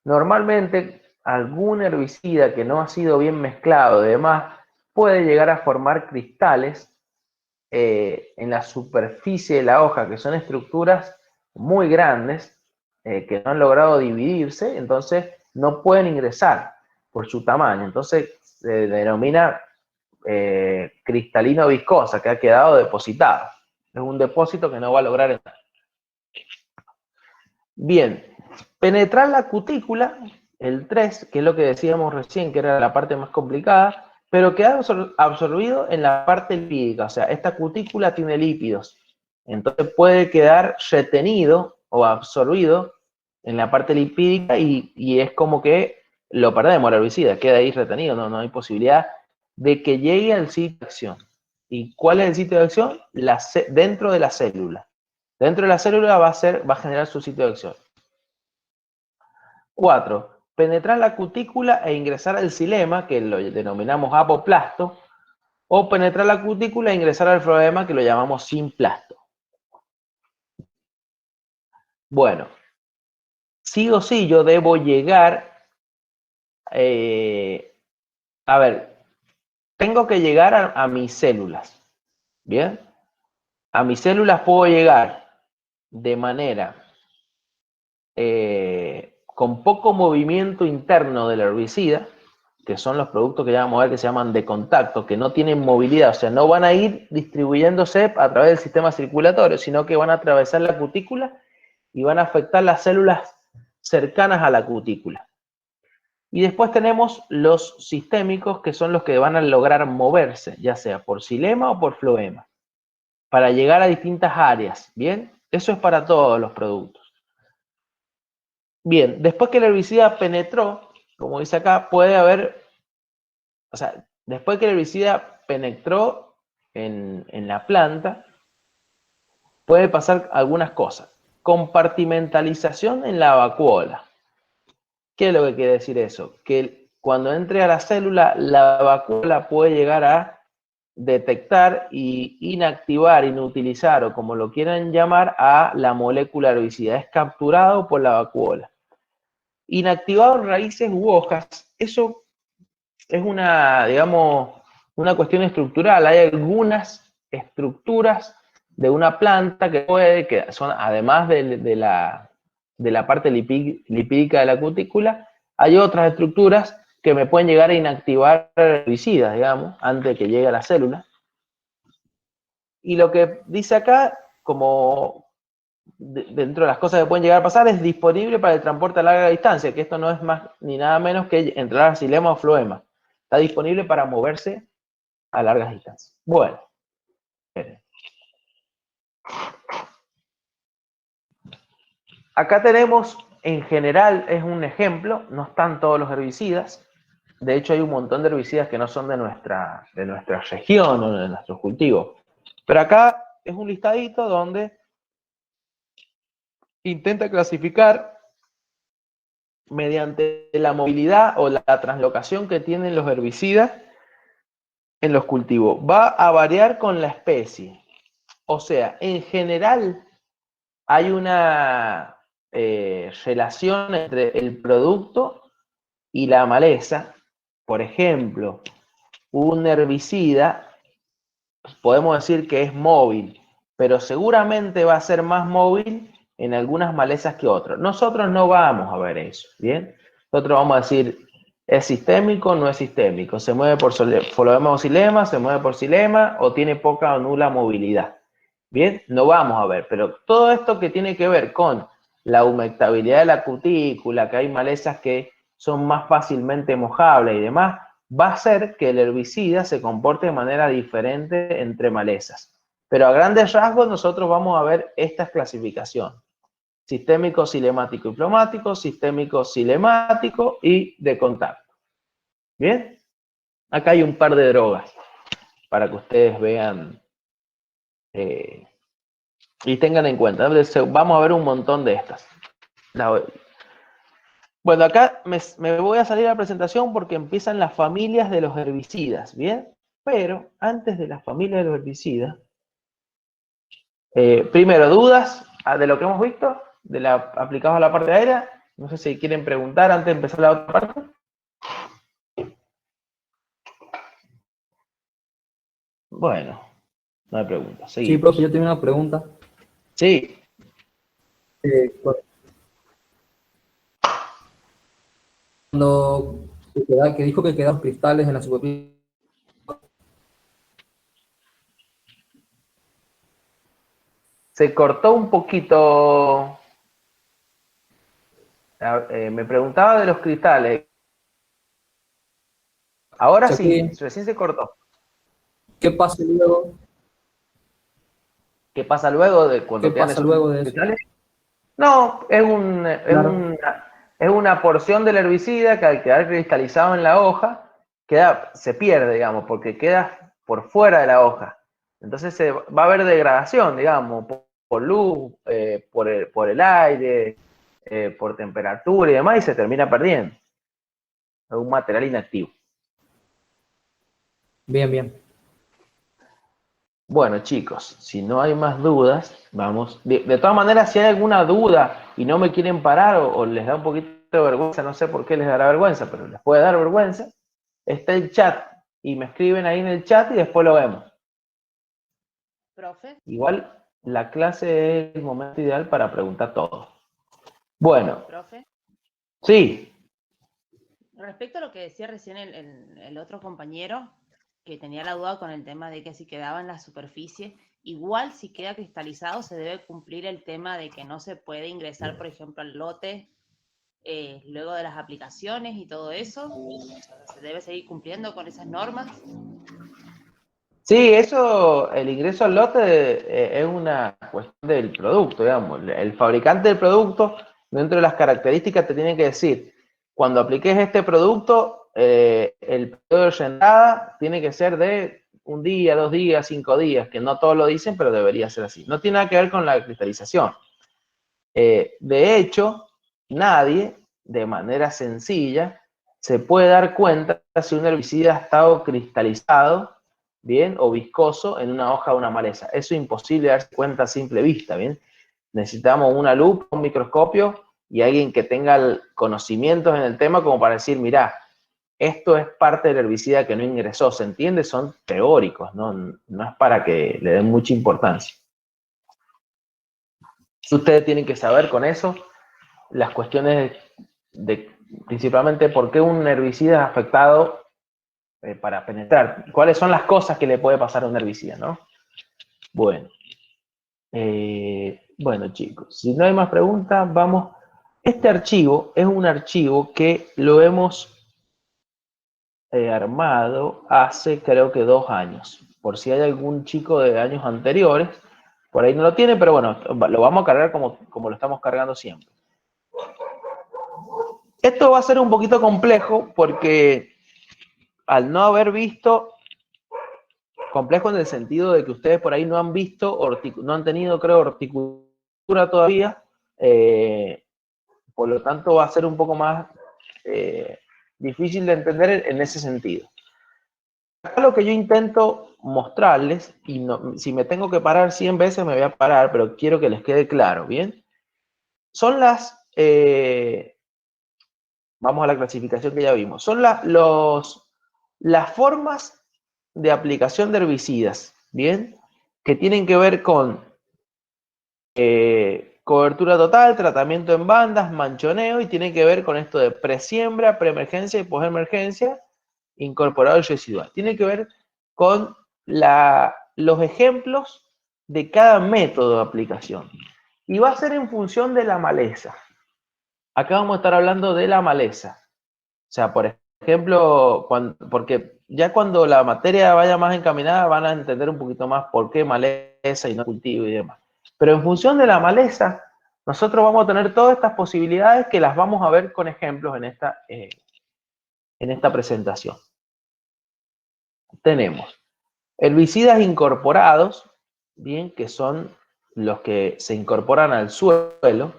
normalmente algún herbicida que no ha sido bien mezclado y demás puede llegar a formar cristales en la superficie de la hoja, que son estructuras muy grandes que no han logrado dividirse, entonces no pueden ingresar por su tamaño. Entonces se denomina cristalino viscosa, que ha quedado depositado. Es un depósito que no va a lograr entrar. Bien, penetrar la cutícula, el 3, que es lo que decíamos recién, que era la parte más complicada, pero queda absorbido en la parte lipídica, o sea, esta cutícula tiene lípidos, entonces puede quedar retenido o absorbido en la parte lipídica y es como que lo perdemos, el herbicida, queda ahí retenido, no hay posibilidad de que llegue al sitio de acción. ¿Y cuál es el sitio de acción? Dentro de la célula. Dentro de la célula va a generar su sitio de acción. 4. penetrar la cutícula e ingresar al xilema, que lo denominamos apoplasto, o penetrar la cutícula e ingresar al floema, que lo llamamos simplasto. Bueno, sí o sí yo debo llegar, a ver, tengo que llegar a mis células, ¿bien? A mis células puedo llegar de manera con poco movimiento interno del herbicida, que son los productos que ya vamos a ver que se llaman de contacto, que no tienen movilidad, o sea, no van a ir distribuyéndose a través del sistema circulatorio, sino que van a atravesar la cutícula y van a afectar las células cercanas a la cutícula. Y después tenemos los sistémicos, que son los que van a lograr moverse, ya sea por xilema o por floema, para llegar a distintas áreas, ¿bien? Eso es para todos los productos. Bien, después que el herbicida penetró, como dice acá, puede haber, o sea, después que el herbicida penetró en la planta, puede pasar algunas cosas. Compartimentalización en la vacuola. ¿Qué es lo que quiere decir eso? Que cuando entre a la célula, la vacuola puede llegar a detectar y inactivar, inutilizar, o como lo quieran llamar, a la molécula herbicida. Es capturado por la vacuola. Inactivado en raíces u hojas, eso es una, digamos, una cuestión estructural. Hay algunas estructuras de una planta que son, además de la parte lipídica de la cutícula, hay otras estructuras que me pueden llegar a inactivar herbicidas, digamos, antes de que llegue a la célula. Y lo que dice acá, como dentro de las cosas que pueden llegar a pasar, es disponible para el transporte a larga distancia, que esto no es más ni nada menos que entrar a xilema o floema. Está disponible para moverse a largas distancias. Bueno, esperen. Acá tenemos, en general, es un ejemplo, no están todos los herbicidas. De hecho, hay un montón de herbicidas que no son de nuestra región o de nuestros cultivos. Pero acá es un listadito donde intenta clasificar mediante la movilidad o la translocación que tienen los herbicidas en los cultivos. Va a variar con la especie. O sea, en general hay una relación entre el producto y la maleza. Por ejemplo, un herbicida, podemos decir que es móvil, pero seguramente va a ser más móvil en algunas malezas que otras. Nosotros no vamos a ver eso, ¿bien? Nosotros vamos a decir, ¿es sistémico? ¿No es sistémico? ¿Se mueve por floema o xilema? ¿Se mueve por xilema? ¿O tiene poca o nula movilidad? Bien, no vamos a ver, pero todo esto que tiene que ver con la humectabilidad de la cutícula, que hay malezas que son más fácilmente mojables y demás, va a hacer que el herbicida se comporte de manera diferente entre malezas. Pero a grandes rasgos nosotros vamos a ver esta clasificación. Sistémico, cilemático y plomático, sistémico, cilemático y de contacto. Bien, acá hay un par de drogas para que ustedes vean y tengan en cuenta. Vamos a ver un montón de estas. Bueno, acá me voy a salir a la presentación porque empiezan las familias de los herbicidas, ¿bien? Pero antes de las familias de los herbicidas, primero, dudas de lo que hemos visto, aplicados a la parte aérea. No sé si quieren preguntar antes de empezar la otra parte. Bueno, no hay preguntas. Sí, profe, yo tengo una pregunta. Sí. Cuando que dijo que quedaron cristales en la superficie. Se cortó un poquito. Me preguntaba de los cristales. Ahora sí, recién se cortó. ¿Qué pasa luego? ¿Qué pasa luego de cuando ¿Qué pasa luego de eso? No, es una porción del herbicida que al quedar cristalizado en la hoja, se pierde, digamos, porque queda por fuera de la hoja. Entonces va a haber degradación, digamos, por luz, por el aire, por temperatura y demás, y se termina perdiendo. Es un material inactivo. Bien, bien. Bueno, chicos, si no hay más dudas, vamos. De todas maneras, si hay alguna duda y no me quieren parar o les da un poquito de vergüenza, no sé por qué les dará vergüenza, pero les puede dar vergüenza, está el chat y me escriben ahí en el chat y después lo vemos. Profe. Igual, la clase es el momento ideal para preguntar todo. Bueno, Profe. sí. Respecto a lo que decía recién el otro compañero, que tenía la duda con el tema de que si quedaba en la superficie, igual si queda cristalizado se debe cumplir el tema de que no se puede ingresar, por ejemplo, al lote luego de las aplicaciones y todo eso. Se debe seguir cumpliendo con esas normas. Sí, eso, el ingreso al lote es una cuestión del producto, digamos. El fabricante del producto, dentro de las características, te tiene que decir, cuando apliques este producto, el periodo de llenada tiene que ser de 1 día, 2 días, 5 días, que no todos lo dicen, pero debería ser así. No tiene nada que ver con la cristalización. De hecho, nadie, de manera sencilla, se puede dar cuenta si un herbicida ha estado cristalizado, bien, o viscoso en una hoja de una maleza. Eso es imposible darse cuenta a simple vista, bien. Necesitamos una lupa, un microscopio y alguien que tenga conocimientos en el tema como para decir, mira, esto es parte del herbicida que no ingresó, ¿se entiende? Son teóricos, no es para que le den mucha importancia. Ustedes tienen que saber con eso las cuestiones de principalmente por qué un herbicida es afectado para penetrar. ¿Cuáles son las cosas que le puede pasar a un herbicida, no? Bueno. Bueno, chicos, si no hay más preguntas, vamos. Este archivo es un archivo que lo hemos armado hace creo que 2 años. Por si hay algún chico de años anteriores, por ahí no lo tiene, pero bueno, lo vamos a cargar como lo estamos cargando siempre. Esto va a ser un poquito complejo porque al no haber visto, complejo en el sentido de que ustedes por ahí no han visto, no han tenido, creo, horticultura todavía, por lo tanto va a ser un poco más difícil de entender en ese sentido. Acá lo que yo intento mostrarles, y no, si me tengo que parar 100 veces me voy a parar, pero quiero que les quede claro, ¿bien? Son vamos a la clasificación que ya vimos, son las formas de aplicación de herbicidas, ¿bien? Que tienen que ver con cobertura total, tratamiento en bandas, manchoneo, y tienen que ver con esto de presiembra, preemergencia y posemergencia, incorporado y residual. Tiene que ver con los ejemplos de cada método de aplicación. Y va a ser en función de la maleza. Acá vamos a estar hablando de la maleza. O sea, por ejemplo, porque ya cuando la materia vaya más encaminada van a entender un poquito más por qué maleza y no cultivo y demás. Pero en función de la maleza, nosotros vamos a tener todas estas posibilidades que las vamos a ver con ejemplos en esta presentación. Tenemos herbicidas incorporados, bien, que son los que se incorporan al suelo,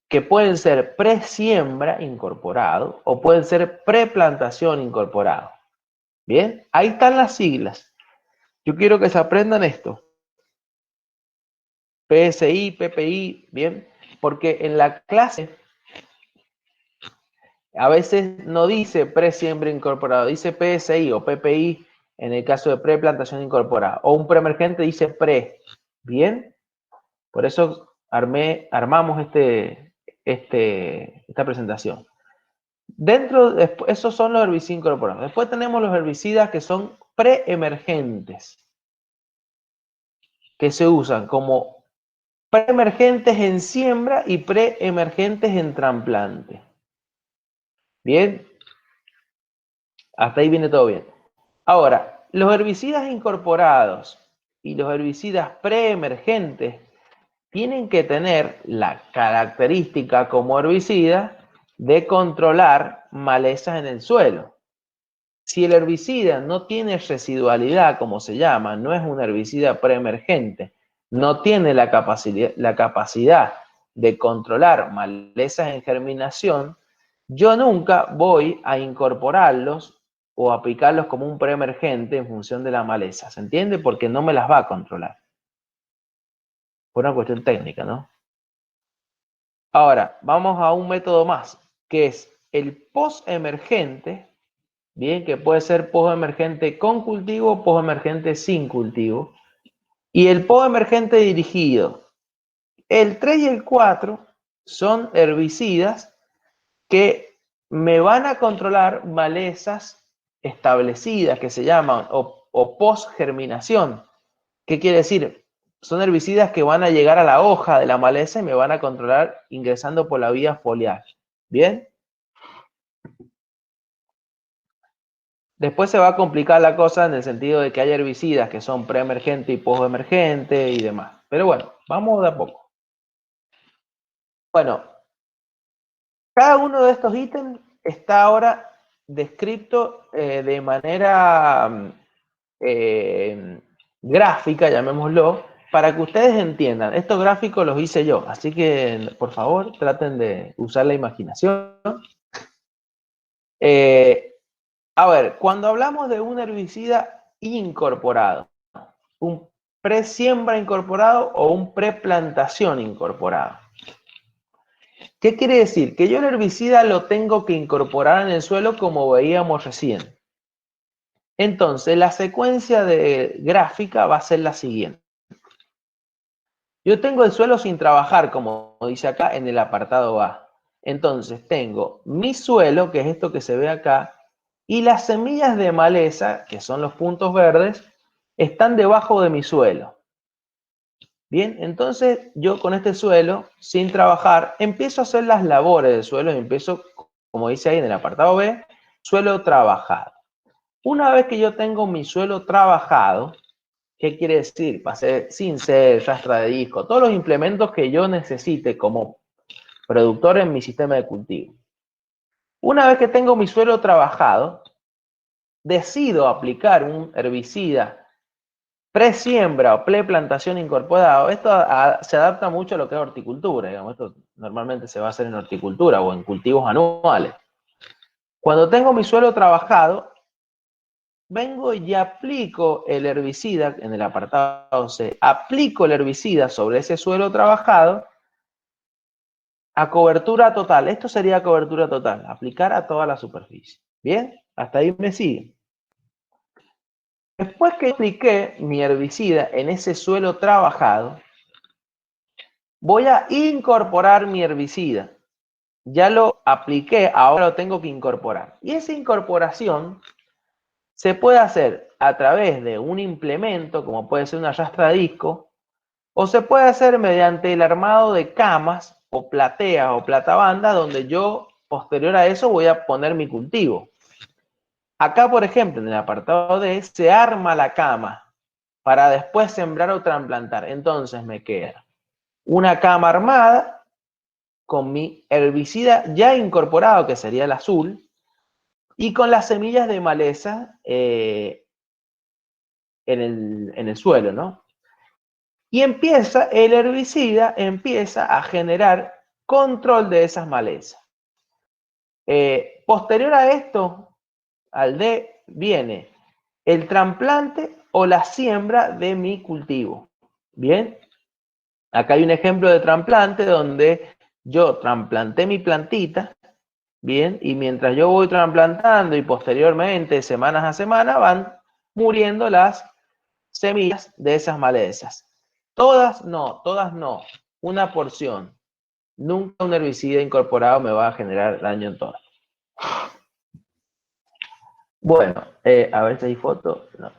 que pueden ser pre-siembra incorporado o pueden ser pre-plantación incorporado. Bien, ahí están las siglas. Yo quiero que se aprendan esto. PSI, PPI, bien, porque en la clase a veces no dice pre-siembra incorporado, dice PSI o PPI en el caso de pre-plantación incorporada, o un preemergente dice pre, bien, por eso armamos esta presentación. Esos son los herbicidas incorporados. Después tenemos los herbicidas que son preemergentes, que se usan como preemergentes en siembra y preemergentes en trasplante. Bien, hasta ahí viene todo bien. Ahora, los herbicidas incorporados y los herbicidas preemergentes tienen que tener la característica como herbicida de controlar malezas en el suelo. Si el herbicida no tiene residualidad, como se llama, no es un herbicida preemergente, no tiene la capacidad de controlar malezas en germinación, yo nunca voy a incorporarlos o aplicarlos como un preemergente en función de la maleza. ¿Se entiende? Porque no me las va a controlar. Por una cuestión técnica, ¿no? Ahora, vamos a un método más, que es el postemergente, bien, que puede ser postemergente con cultivo, postemergente sin cultivo, y el postemergente dirigido. El 3 y el 4 son herbicidas que me van a controlar malezas establecidas, que se llaman, o post-germinación. ¿Qué quiere decir? Son herbicidas que van a llegar a la hoja de la maleza y me van a controlar ingresando por la vía foliar. ¿Bien? Después se va a complicar la cosa en el sentido de que hay herbicidas que son preemergente y postemergente y demás. Pero bueno, vamos de a poco. Bueno, cada uno de estos ítems está ahora descrito de manera gráfica, llamémoslo, para que ustedes entiendan. Estos gráficos los hice yo, así que por favor traten de usar la imaginación. A ver, cuando hablamos de un herbicida incorporado, un pre-siembra incorporado o un pre-plantación incorporado. ¿Qué quiere decir? Que yo el herbicida lo tengo que incorporar en el suelo como veíamos recién. Entonces, la secuencia de gráfica va a ser la siguiente. Yo tengo el suelo sin trabajar, como dice acá en el apartado A. Entonces, tengo mi suelo, que es esto que se ve acá, y las semillas de maleza, que son los puntos verdes, están debajo de mi suelo. Bien, entonces yo con este suelo, sin trabajar, empiezo a hacer las labores del suelo y empiezo, como dice ahí en el apartado B, suelo trabajado. Una vez que yo tengo mi suelo trabajado, ¿qué quiere decir? Va a ser cincel, rastra de disco, todos los implementos que yo necesite como productor en mi sistema de cultivo. Una vez que tengo mi suelo trabajado, decido aplicar un herbicida pre-siembra o pre-plantación incorporado. Esto se adapta mucho a lo que es horticultura, digamos. Esto normalmente se va a hacer en horticultura o en cultivos anuales. Cuando tengo mi suelo trabajado, vengo y aplico el herbicida en el apartado C. Aplico el herbicida sobre ese suelo trabajado a cobertura total. Esto sería cobertura total, aplicar a toda la superficie. ¿Bien? Hasta ahí me siguen. Después que apliqué mi herbicida en ese suelo trabajado, voy a incorporar mi herbicida. Ya lo apliqué, ahora lo tengo que incorporar. Y esa incorporación se puede hacer a través de un implemento, como puede ser una rastra disco, o se puede hacer mediante el armado de camas o plateas o platabanda, donde yo, posterior a eso, voy a poner mi cultivo. Acá, por ejemplo, en el apartado D, se arma la cama para después sembrar o trasplantar. Entonces me queda una cama armada con mi herbicida ya incorporado, que sería el azul, y con las semillas de maleza en el suelo, ¿no? Y el herbicida empieza a generar control de esas malezas. Posterior a esto, al D, viene el trasplante o la siembra de mi cultivo. Bien, acá hay un ejemplo de trasplante donde yo trasplanté mi plantita, bien, y mientras yo voy trasplantando y posteriormente, semanas a semana, van muriendo las semillas de esas malezas. Todas no, una porción. Nunca un herbicida incorporado me va a generar daño en todas. Bueno, a ver si hay foto. No.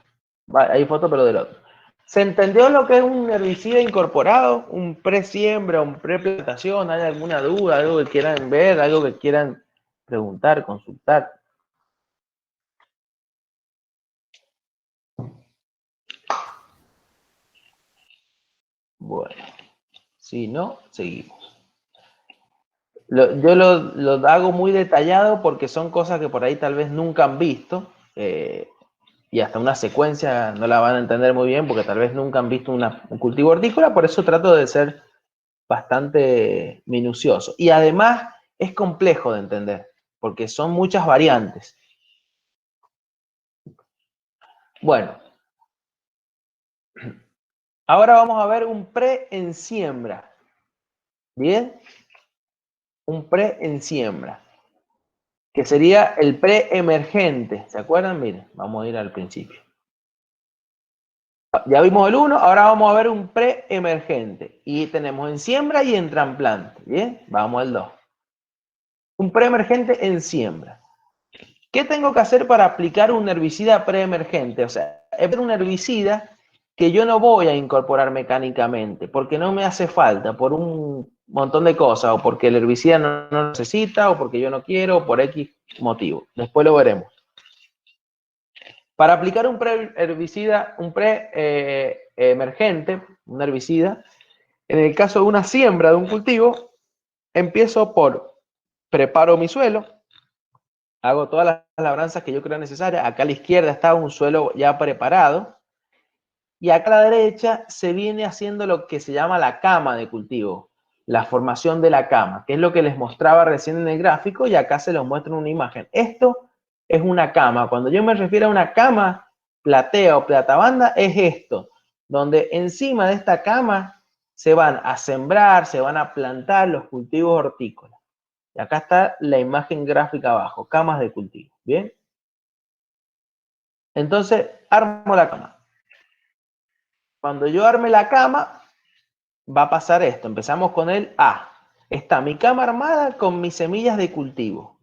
Hay foto, pero del otro. ¿Se entendió lo que es un herbicida incorporado? ¿Un pre-siembra, un pre-plantación? ¿Hay alguna duda, algo que quieran ver, algo que quieran preguntar, consultar? Bueno, si no, seguimos. Yo lo hago muy detallado porque son cosas que por ahí tal vez nunca han visto. Y hasta una secuencia no la van a entender muy bien porque tal vez nunca han visto un cultivo hortícola, por eso trato de ser bastante minucioso. Y además es complejo de entender. porque son muchas variantes. Bueno, ahora vamos a ver un pre en siembra. ¿Bien? Un pre en siembra, que sería el pre-emergente. ¿Se acuerdan? Miren, vamos a ir al principio. Ya vimos el 1, ahora vamos a ver un pre-emergente. Y tenemos en siembra y en trasplante. ¿Bien? Vamos al 2. Un pre-emergente en siembra. ¿Qué tengo que hacer para aplicar un herbicida pre-emergente? O sea, es un herbicida que yo no voy a incorporar mecánicamente, porque no me hace falta, por un montón de cosas, o porque el herbicida no lo necesita, o porque yo no quiero, o por X motivo. Después lo veremos. Para aplicar un pre-herbicida, un pre-emergente, un herbicida, en el caso de una siembra de un cultivo, empiezo por preparo mi suelo, hago todas las labranzas que yo creo necesarias. Acá a la izquierda está un suelo ya preparado. Y acá a la derecha se viene haciendo lo que se llama la cama de cultivo, la formación de la cama, que es lo que les mostraba recién en el gráfico y acá se los muestro en una imagen. Esto es una cama. Cuando yo me refiero a una cama platea o platabanda, es esto, donde encima de esta cama se van a sembrar, se van a plantar los cultivos hortícolas. Y acá está la imagen gráfica abajo, camas de cultivo. ¿Bien? Entonces, armo la cama. Cuando yo arme la cama, va a pasar esto. Empezamos con el A. Está mi cama armada con mis semillas de cultivo.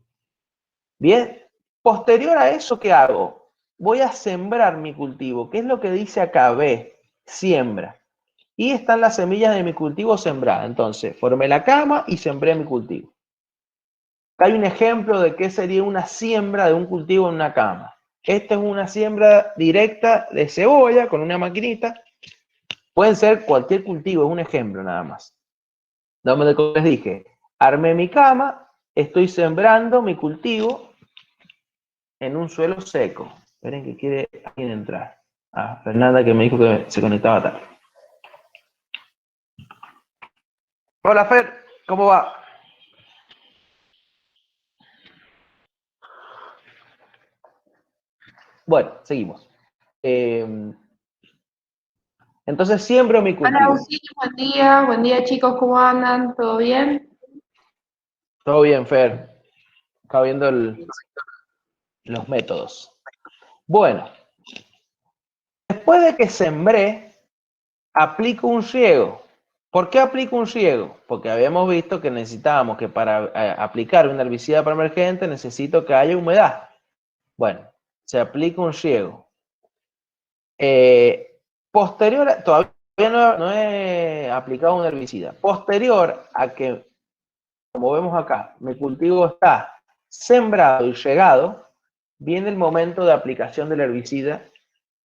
Bien. Posterior a eso, ¿qué hago? Voy a sembrar mi cultivo. ¿Qué es lo que dice acá? B. Siembra. Y están las semillas de mi cultivo sembradas. Entonces, formé la cama y sembré mi cultivo. Acá hay un ejemplo de qué sería una siembra de un cultivo en una cama. Esta es una siembra directa de cebolla con una maquinita. Pueden ser cualquier cultivo, es un ejemplo nada más. Donde les dije, armé mi cama, estoy sembrando mi cultivo en un suelo seco. Esperen que quiere alguien entrar. Ah, Fernanda que me dijo que se conectaba tarde. Hola Fer, ¿cómo va? Bueno, seguimos. Entonces siembro mi cultivo. Hola, Auxilio, buen día chicos, ¿cómo andan? ¿Todo bien? Todo bien, Fer. Acá viendo los métodos. Bueno, después de que sembré, aplico un riego. ¿Por qué aplico un riego? Porque habíamos visto que necesitábamos que para aplicar un herbicida preemergente necesito que haya humedad. Bueno, se aplica un riego. Posterior, todavía no he aplicado un herbicida. Posterior a que, como vemos acá, mi cultivo está sembrado y regado, viene el momento de aplicación del herbicida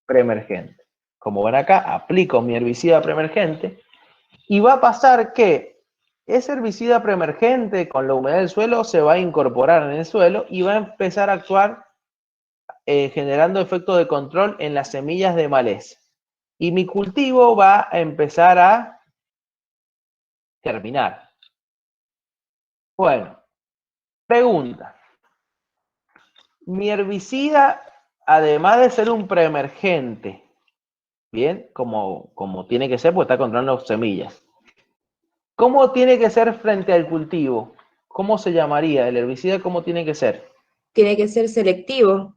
preemergente. Como ven acá, aplico mi herbicida preemergente y va a pasar que ese herbicida preemergente con la humedad del suelo se va a incorporar en el suelo y va a empezar a actuar generando efecto de control en las semillas de maleza. Y mi cultivo va a empezar a germinar. Bueno, pregunta. Mi herbicida, además de ser un preemergente, bien, como tiene que ser, porque está controlando semillas. ¿Cómo tiene que ser frente al cultivo? ¿Cómo se llamaría? ¿El herbicida cómo tiene que ser? Tiene que ser selectivo.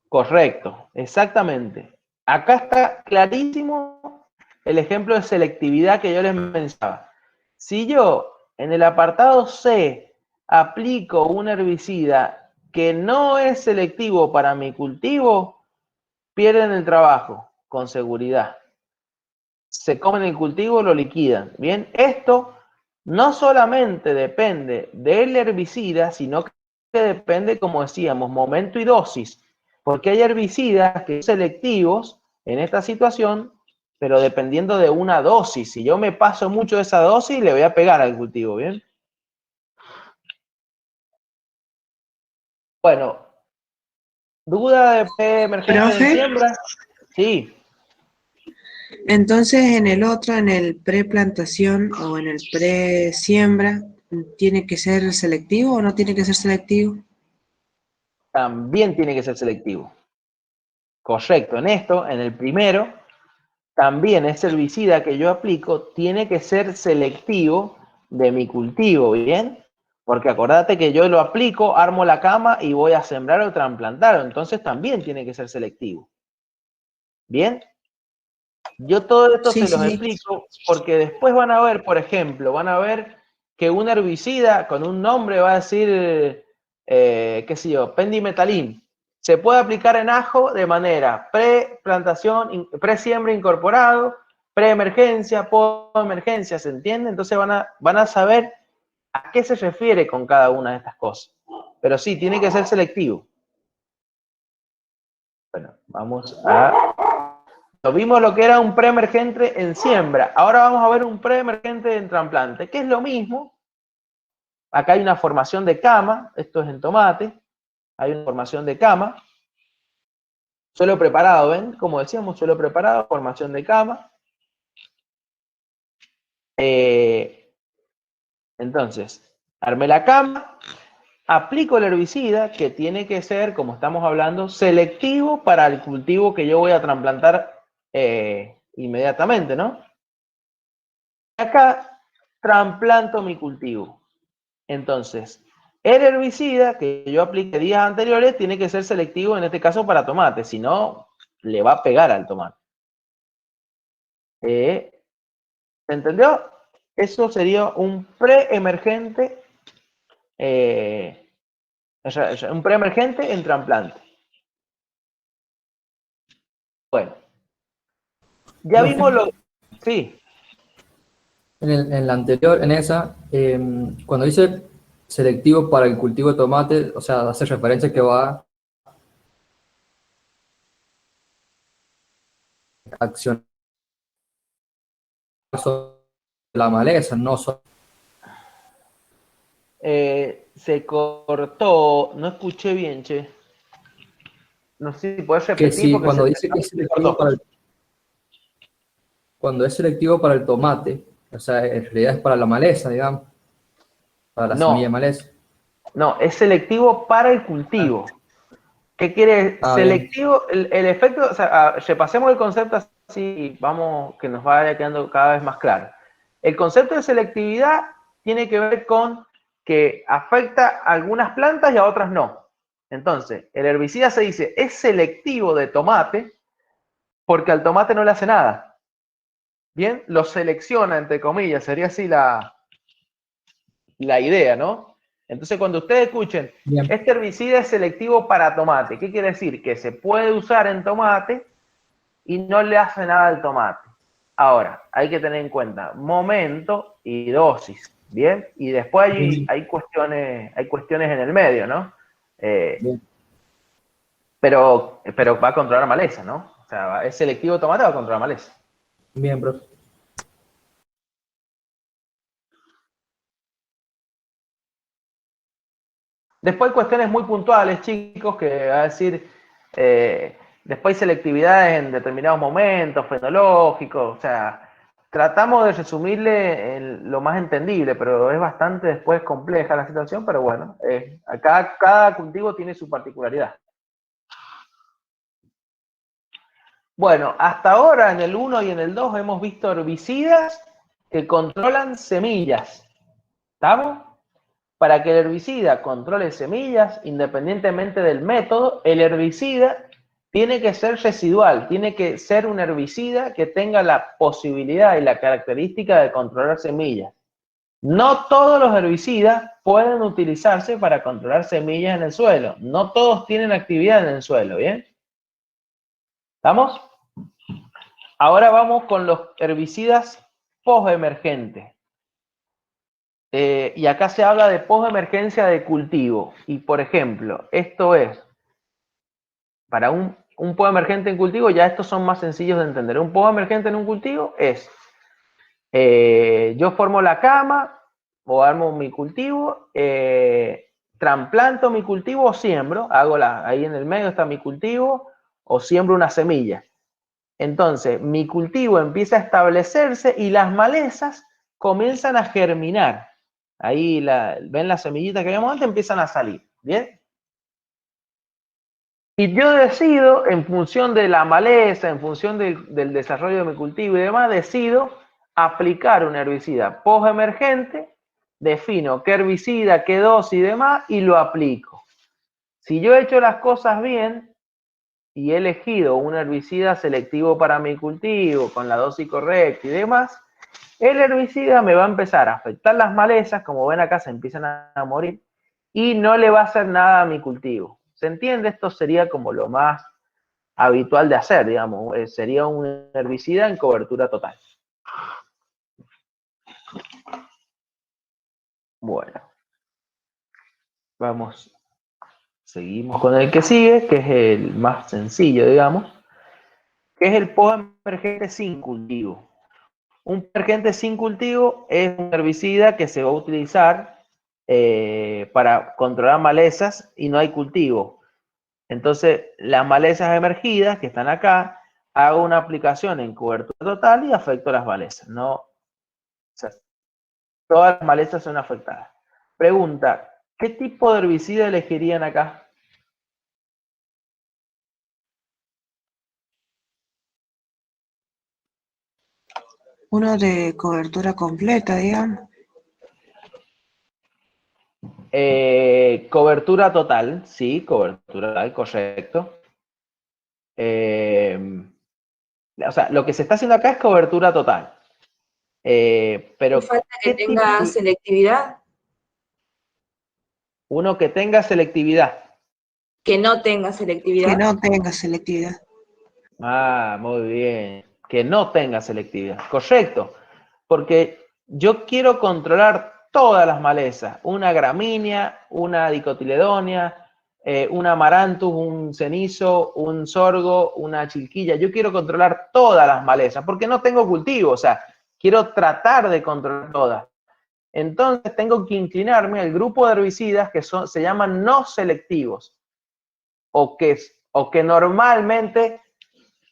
Correcto, exactamente. Acá está clarísimo el ejemplo de selectividad que yo les mencionaba. Si yo en el apartado C aplico un herbicida que no es selectivo para mi cultivo, pierden el trabajo, con seguridad. Se comen el cultivo, lo liquidan. Bien, esto no solamente depende del herbicida, sino que depende, como decíamos, momento y dosis. Porque hay herbicidas que son selectivos en esta situación, pero dependiendo de una dosis. Si yo me paso mucho de esa dosis, le voy a pegar al cultivo, ¿bien? Bueno, ¿duda de emergencia de ¿Profe? siembra? Sí. Entonces en el otro, en el preplantación o en el pre-siembra, ¿tiene que ser selectivo o no tiene que ser selectivo? También tiene que ser selectivo. Correcto. En esto, en el primero, también ese herbicida que yo aplico tiene que ser selectivo de mi cultivo, ¿bien? Porque acordate que yo lo aplico, armo la cama y voy a sembrar o trasplantar, entonces también tiene que ser selectivo. ¿Bien? Yo todo esto Sí, se los sí. explico porque después van a ver, por ejemplo, van a ver que un herbicida con un nombre va a decir, qué sé yo, pendimetalin. Se puede aplicar en ajo de manera pre-plantación, pre-siembra incorporado, pre-emergencia, post-emergencia, ¿se entiende? Entonces van a saber a qué se refiere con cada una de estas cosas. Pero sí, tiene que ser selectivo. Bueno, vamos a... Vimos lo que era un preemergente en siembra. Ahora vamos a ver un preemergente en trasplante, que es lo mismo. Acá hay una formación de cama, esto es en tomate. Hay una formación de cama. Suelo preparado, ¿ven? Como decíamos, suelo preparado, formación de cama. Entonces, armé la cama, aplico el herbicida, que tiene que ser, como estamos hablando, selectivo para el cultivo que yo voy a trasplantar inmediatamente, ¿no? Acá trasplanto mi cultivo. Entonces, el herbicida que yo apliqué días anteriores tiene que ser selectivo, en este caso para tomate, si no, le va a pegar al tomate. ¿Se entendió? Eso sería un preemergente, un preemergente en trasplante. Bueno, ya Profe, vimos lo... Sí, en la anterior, en esa, cuando dice selectivo para el cultivo de tomate, o sea, hace referencia que va a accionar sobre la maleza, no sobre... se cortó, no escuché bien, che. No sé si puedes Que repetir sí, porque cuando dice que es se selectivo cortó. cuando es selectivo para el tomate, o sea, en realidad es para la maleza, digamos, para la semilla de No, maleza. no, es selectivo para el cultivo. ¿Qué quiere? Bien. Selectivo, el efecto, o sea, repasemos el concepto así, vamos, que nos vaya quedando cada vez más claro. El concepto de selectividad tiene que ver con que afecta a algunas plantas y a otras no. Entonces, el herbicida se dice, es selectivo de tomate porque al tomate no le hace nada. Bien, lo selecciona, entre comillas, sería así la idea, ¿no? Entonces, cuando ustedes escuchen, Bien. este herbicida es selectivo para tomate, ¿qué quiere decir? Que se puede usar en tomate y no le hace nada al tomate. Ahora, hay que tener en cuenta momento y dosis, ¿bien? Y después hay cuestiones en el medio, ¿no? Bien. Pero va a controlar maleza, ¿no? O sea, es selectivo tomate, va a controlar maleza. Bien, profe. Después hay cuestiones muy puntuales, chicos, que va a decir, después hay selectividades en determinados momentos, fenológicos, o sea, tratamos de resumirle en lo más entendible, pero es bastante después compleja la situación, pero bueno, acá cada cultivo tiene su particularidad. Bueno, hasta ahora en el 1 y en el 2 hemos visto herbicidas que controlan semillas. ¿Estamos? Para que el herbicida controle semillas, independientemente del método, el herbicida tiene que ser residual, tiene que ser un herbicida que tenga la posibilidad y la característica de controlar semillas. No todos los herbicidas pueden utilizarse para controlar semillas en el suelo. No todos tienen actividad en el suelo, ¿bien? ¿Estamos? Ahora vamos con los herbicidas postemergentes. Y acá se habla de postemergencia de cultivo. Y por ejemplo, esto es, para un postemergente en cultivo, ya estos son más sencillos de entender. Un postemergente en un cultivo es, yo formo la cama o armo mi cultivo, trasplanto mi cultivo o siembro, ahí en el medio está mi cultivo, o siembro una semilla. Entonces, mi cultivo empieza a establecerse y las malezas comienzan a germinar. Ahí ven las semillitas que vemos antes, empiezan a salir, ¿bien? Y yo decido, en función de la maleza, en función del desarrollo de mi cultivo y demás, decido aplicar un herbicida postemergente, defino qué herbicida, qué dosis y demás, y lo aplico. Si yo he hecho las cosas bien y he elegido un herbicida selectivo para mi cultivo, con la dosis correcta y demás, el herbicida me va a empezar a afectar las malezas, como ven acá se empiezan a morir, y no le va a hacer nada a mi cultivo. ¿Se entiende? Esto sería como lo más habitual de hacer, digamos. Sería un herbicida en cobertura total. Bueno, vamos, seguimos con el que sigue, que es el más sencillo, digamos, que es el postemergente sin cultivo. Un emergente sin cultivo es un herbicida que se va a utilizar para controlar malezas y no hay cultivo. Entonces, las malezas emergidas que están acá, hago una aplicación en cobertura total y afecto las malezas. No, o sea, todas las malezas son afectadas. Pregunta, ¿qué tipo de herbicida elegirían acá? Uno de cobertura completa, digamos. Cobertura total, sí, cobertura total, correcto. O sea, lo que se está haciendo acá es cobertura total. Pero ¿Hace falta que ¿qué tenga tipo? selectividad? Uno que tenga selectividad. Que no tenga Que selectividad. no tenga selectividad. Ah, muy bien. Que no tenga selectividad. Correcto. Porque yo quiero controlar todas las malezas. Una gramínea, una dicotiledónea, un amaranthus, un cenizo, un sorgo, una chilquilla. Yo quiero controlar todas las malezas porque no tengo cultivo. O sea, quiero tratar de controlar todas. Entonces tengo que inclinarme al grupo de herbicidas que se llaman no selectivos o que normalmente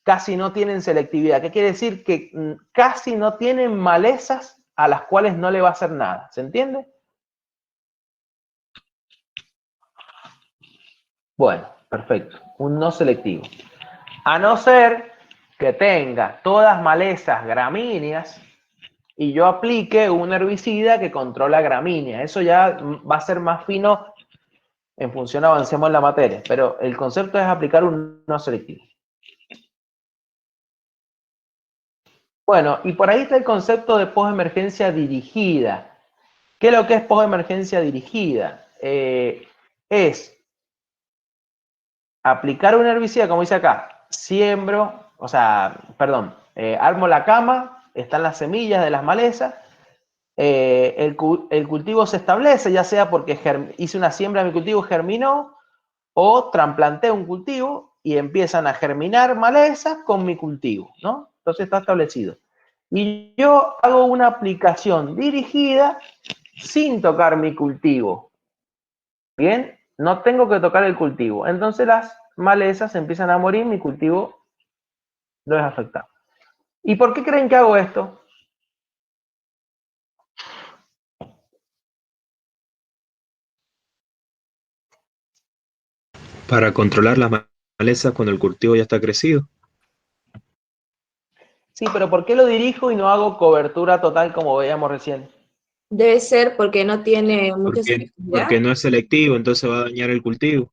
casi no tienen selectividad. ¿Qué quiere decir? Que casi no tienen malezas a las cuales no le va a hacer nada. ¿Se entiende? Bueno, perfecto. Un no selectivo. A no ser que tenga todas malezas gramíneas y yo aplique un herbicida que controla gramínea. Eso ya va a ser más fino en función avancemos en la materia, pero el concepto es aplicar un no selectivo. Bueno, y por ahí está el concepto de postemergencia dirigida. ¿Qué es lo que es postemergencia dirigida? Es aplicar un herbicida, como dice acá, armo la cama, están las semillas de las malezas, el cultivo se establece, ya sea porque hice una siembra, mi cultivo germinó, o trasplanté un cultivo y empiezan a germinar malezas con mi cultivo, ¿no? Entonces está establecido. Y yo hago una aplicación dirigida sin tocar mi cultivo. Bien, no tengo que tocar el cultivo. Entonces las malezas empiezan a morir, mi cultivo no es afectado. ¿Y por qué creen que hago esto? Para controlar las malezas cuando el cultivo ya está crecido. Sí, pero ¿por qué lo dirijo y no hago cobertura total como veíamos recién? Debe ser porque no tiene mucha Porque selectividad. no es selectivo, entonces va a dañar el cultivo.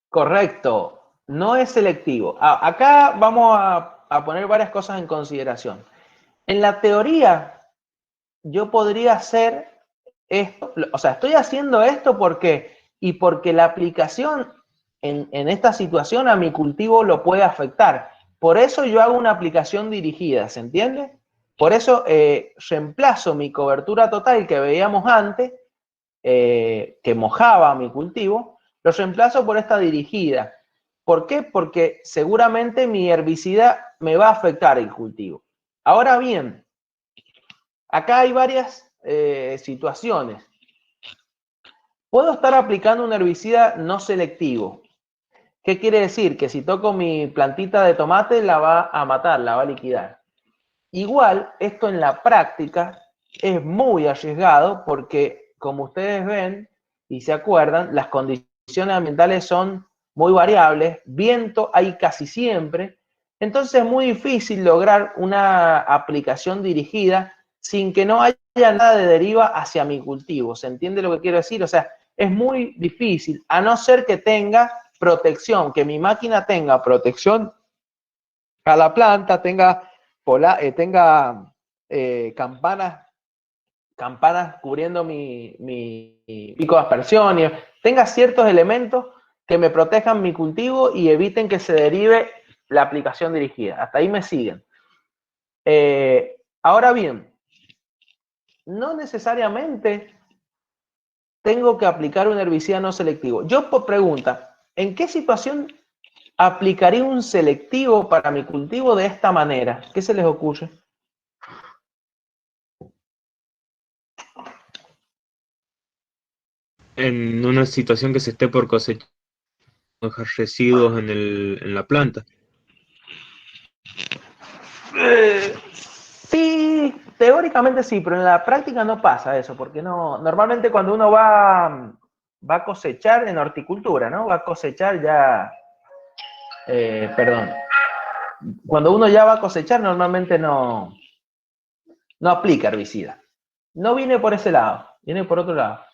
Correcto, no es selectivo. Acá vamos a poner varias cosas en consideración. En la teoría, yo podría hacer esto, o sea, estoy haciendo esto porque la aplicación en esta situación a mi cultivo lo puede afectar. Por eso yo hago una aplicación dirigida, ¿se entiende? Por eso reemplazo mi cobertura total que veíamos antes, que mojaba mi cultivo, lo reemplazo por esta dirigida. ¿Por qué? Porque seguramente mi herbicida me va a afectar el cultivo. Ahora bien, acá hay varias situaciones. Puedo estar aplicando un herbicida no selectivo. ¿Qué quiere decir? Que si toco mi plantita de tomate la va a matar, la va a liquidar. Igual, esto en la práctica es muy arriesgado porque, como ustedes ven y se acuerdan, las condiciones ambientales son muy variables, viento hay casi siempre, entonces es muy difícil lograr una aplicación dirigida sin que no haya nada de deriva hacia mi cultivo. ¿Se entiende lo que quiero decir? O sea, es muy difícil, a no ser que tenga protección, que mi máquina tenga protección a la planta, tenga campanas cubriendo mi pico de aspersión, y tenga ciertos elementos que me protejan mi cultivo y eviten que se derive la aplicación dirigida. Hasta ahí me siguen. Ahora bien, no necesariamente tengo que aplicar un herbicida no selectivo. Yo por pregunta, ¿en qué situación aplicaría un selectivo para mi cultivo de esta manera? ¿Qué se les ocurre? En una situación que se esté por cosechar, dejar residuos en la planta. Sí, teóricamente sí, pero en la práctica no pasa eso, porque no, normalmente cuando uno va a cosechar en horticultura, ¿no? Va a cosechar ya, perdón, cuando uno ya va a cosechar normalmente no aplica herbicida. No viene por ese lado, viene por otro lado.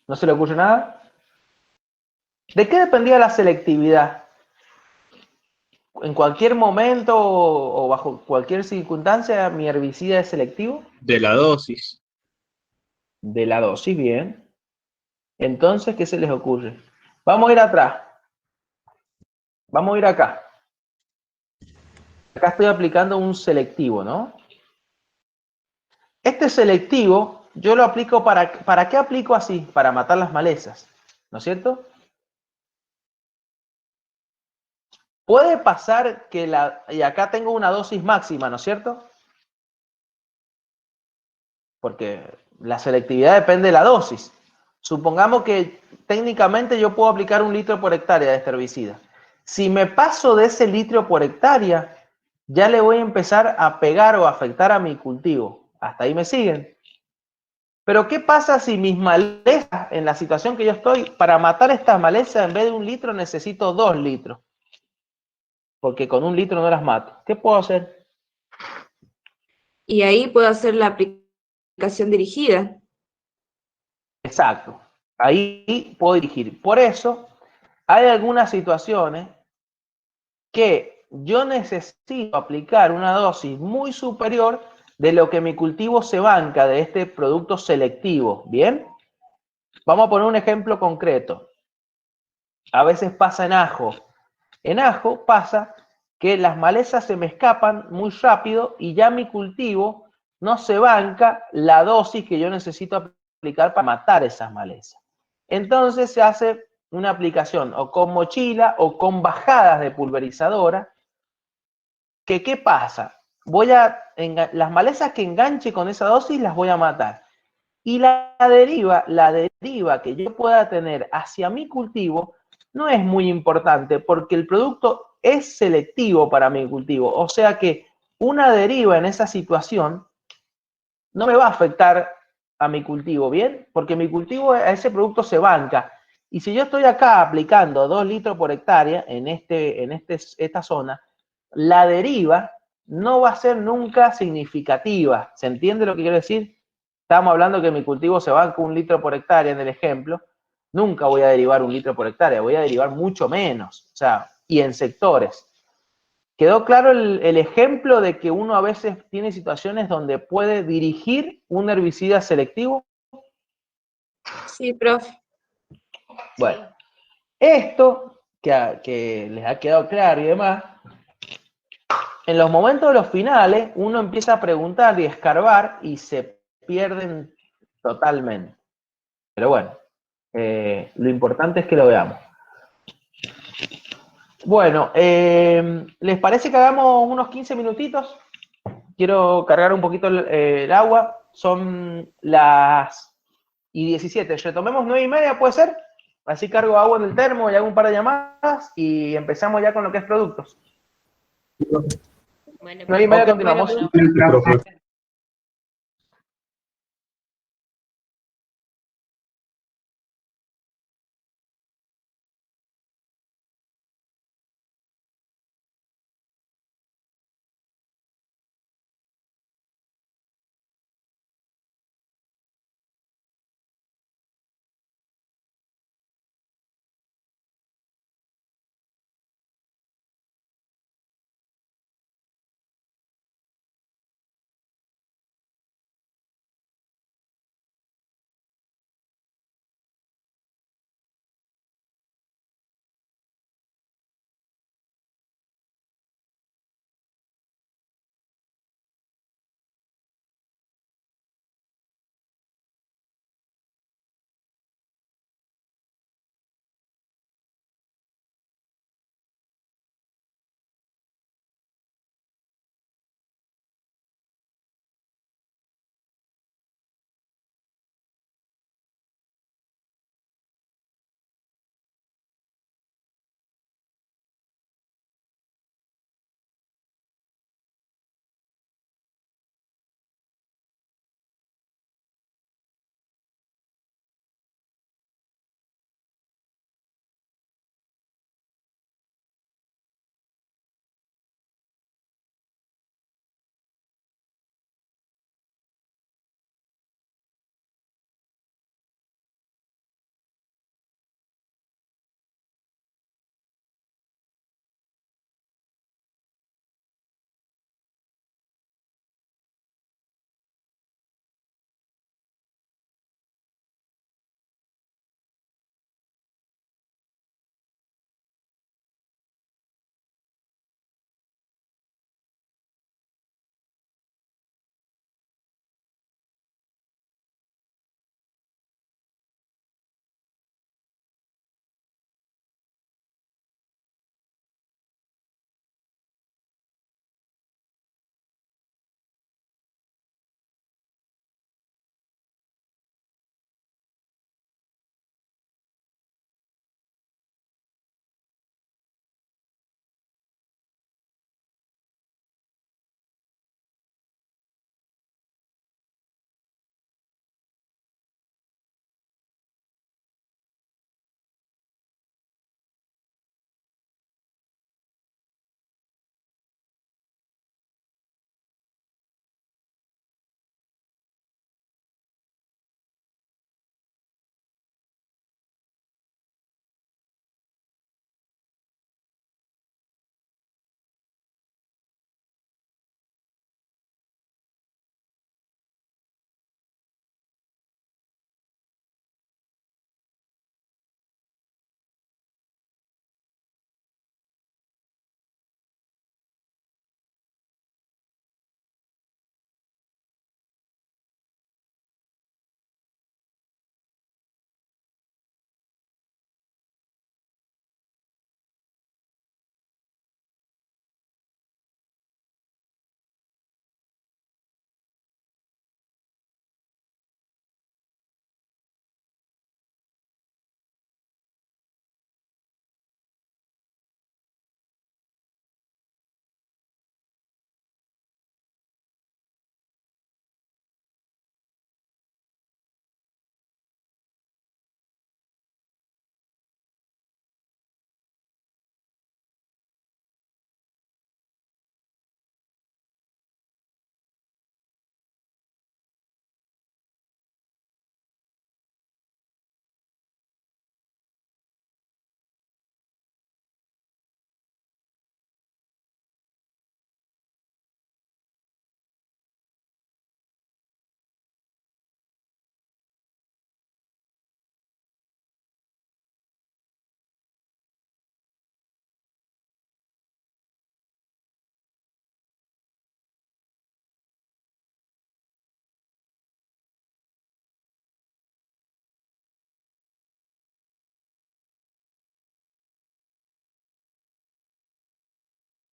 ¿No se le ocurre nada? ¿De qué dependía la selectividad? ¿En cualquier momento o bajo cualquier circunstancia mi herbicida es selectivo? De la dosis. De la dosis, bien. Entonces, ¿qué se les ocurre? Vamos a ir atrás. Vamos a ir acá. Acá estoy aplicando un selectivo, ¿no? Este selectivo, yo lo aplico ¿para qué aplico así? Para matar las malezas, ¿no es cierto? Puede pasar que y acá tengo una dosis máxima, ¿no es cierto? Porque la selectividad depende de la dosis. Supongamos que técnicamente yo puedo aplicar 1 litro por hectárea de este herbicida. Si me paso de ese litro por hectárea, ya le voy a empezar a pegar o afectar a mi cultivo. ¿Hasta ahí me siguen? Pero ¿qué pasa si mis malezas, en la situación que yo estoy, para matar estas malezas en vez de 1 litro necesito 2 litros? Porque con 1 litro no las mato. ¿Qué puedo hacer? Y ahí puedo hacer la aplicación dirigida. Exacto. Ahí puedo dirigir. Por eso hay algunas situaciones que yo necesito aplicar una dosis muy superior de lo que mi cultivo se banca de este producto selectivo. ¿Bien? Vamos a poner un ejemplo concreto. A veces pasa en ajo. En ajo pasa que las malezas se me escapan muy rápido y ya mi cultivo no se banca la dosis que yo necesito aplicar para matar esas malezas. Entonces se hace una aplicación o con mochila o con bajadas de pulverizadora. ¿Qué pasa? Las malezas que enganche con esa dosis las voy a matar. Y la deriva que yo pueda tener hacia mi cultivo no es muy importante porque el producto es selectivo para mi cultivo. O sea que una deriva en esa situación no me va a afectar a mi cultivo, ¿bien? Porque mi cultivo a ese producto se banca. Y si yo estoy acá aplicando 2 litros por hectárea en esta zona, la deriva no va a ser nunca significativa. ¿Se entiende lo que quiero decir? Estamos hablando que mi cultivo se banca 1 litro por hectárea en el ejemplo. Nunca voy a derivar 1 litro por hectárea, voy a derivar mucho menos. O sea, y en sectores. ¿Quedó claro el ejemplo de que uno a veces tiene situaciones donde puede dirigir un herbicida selectivo? Sí, profe. Bueno, esto que les ha quedado claro y demás, en los momentos de los finales uno empieza a preguntar y a escarbar y se pierden totalmente. Pero bueno, lo importante es que lo veamos. Bueno, ¿les parece que hagamos unos 15 minutitos? Quiero cargar un poquito el agua. Son las y 17. Retomemos 9:30, ¿puede ser? Así cargo agua en el termo y hago un par de llamadas y empezamos ya con lo que es productos. Bueno, 9:30 perfecto. continuamos. Bueno, Sí, profe.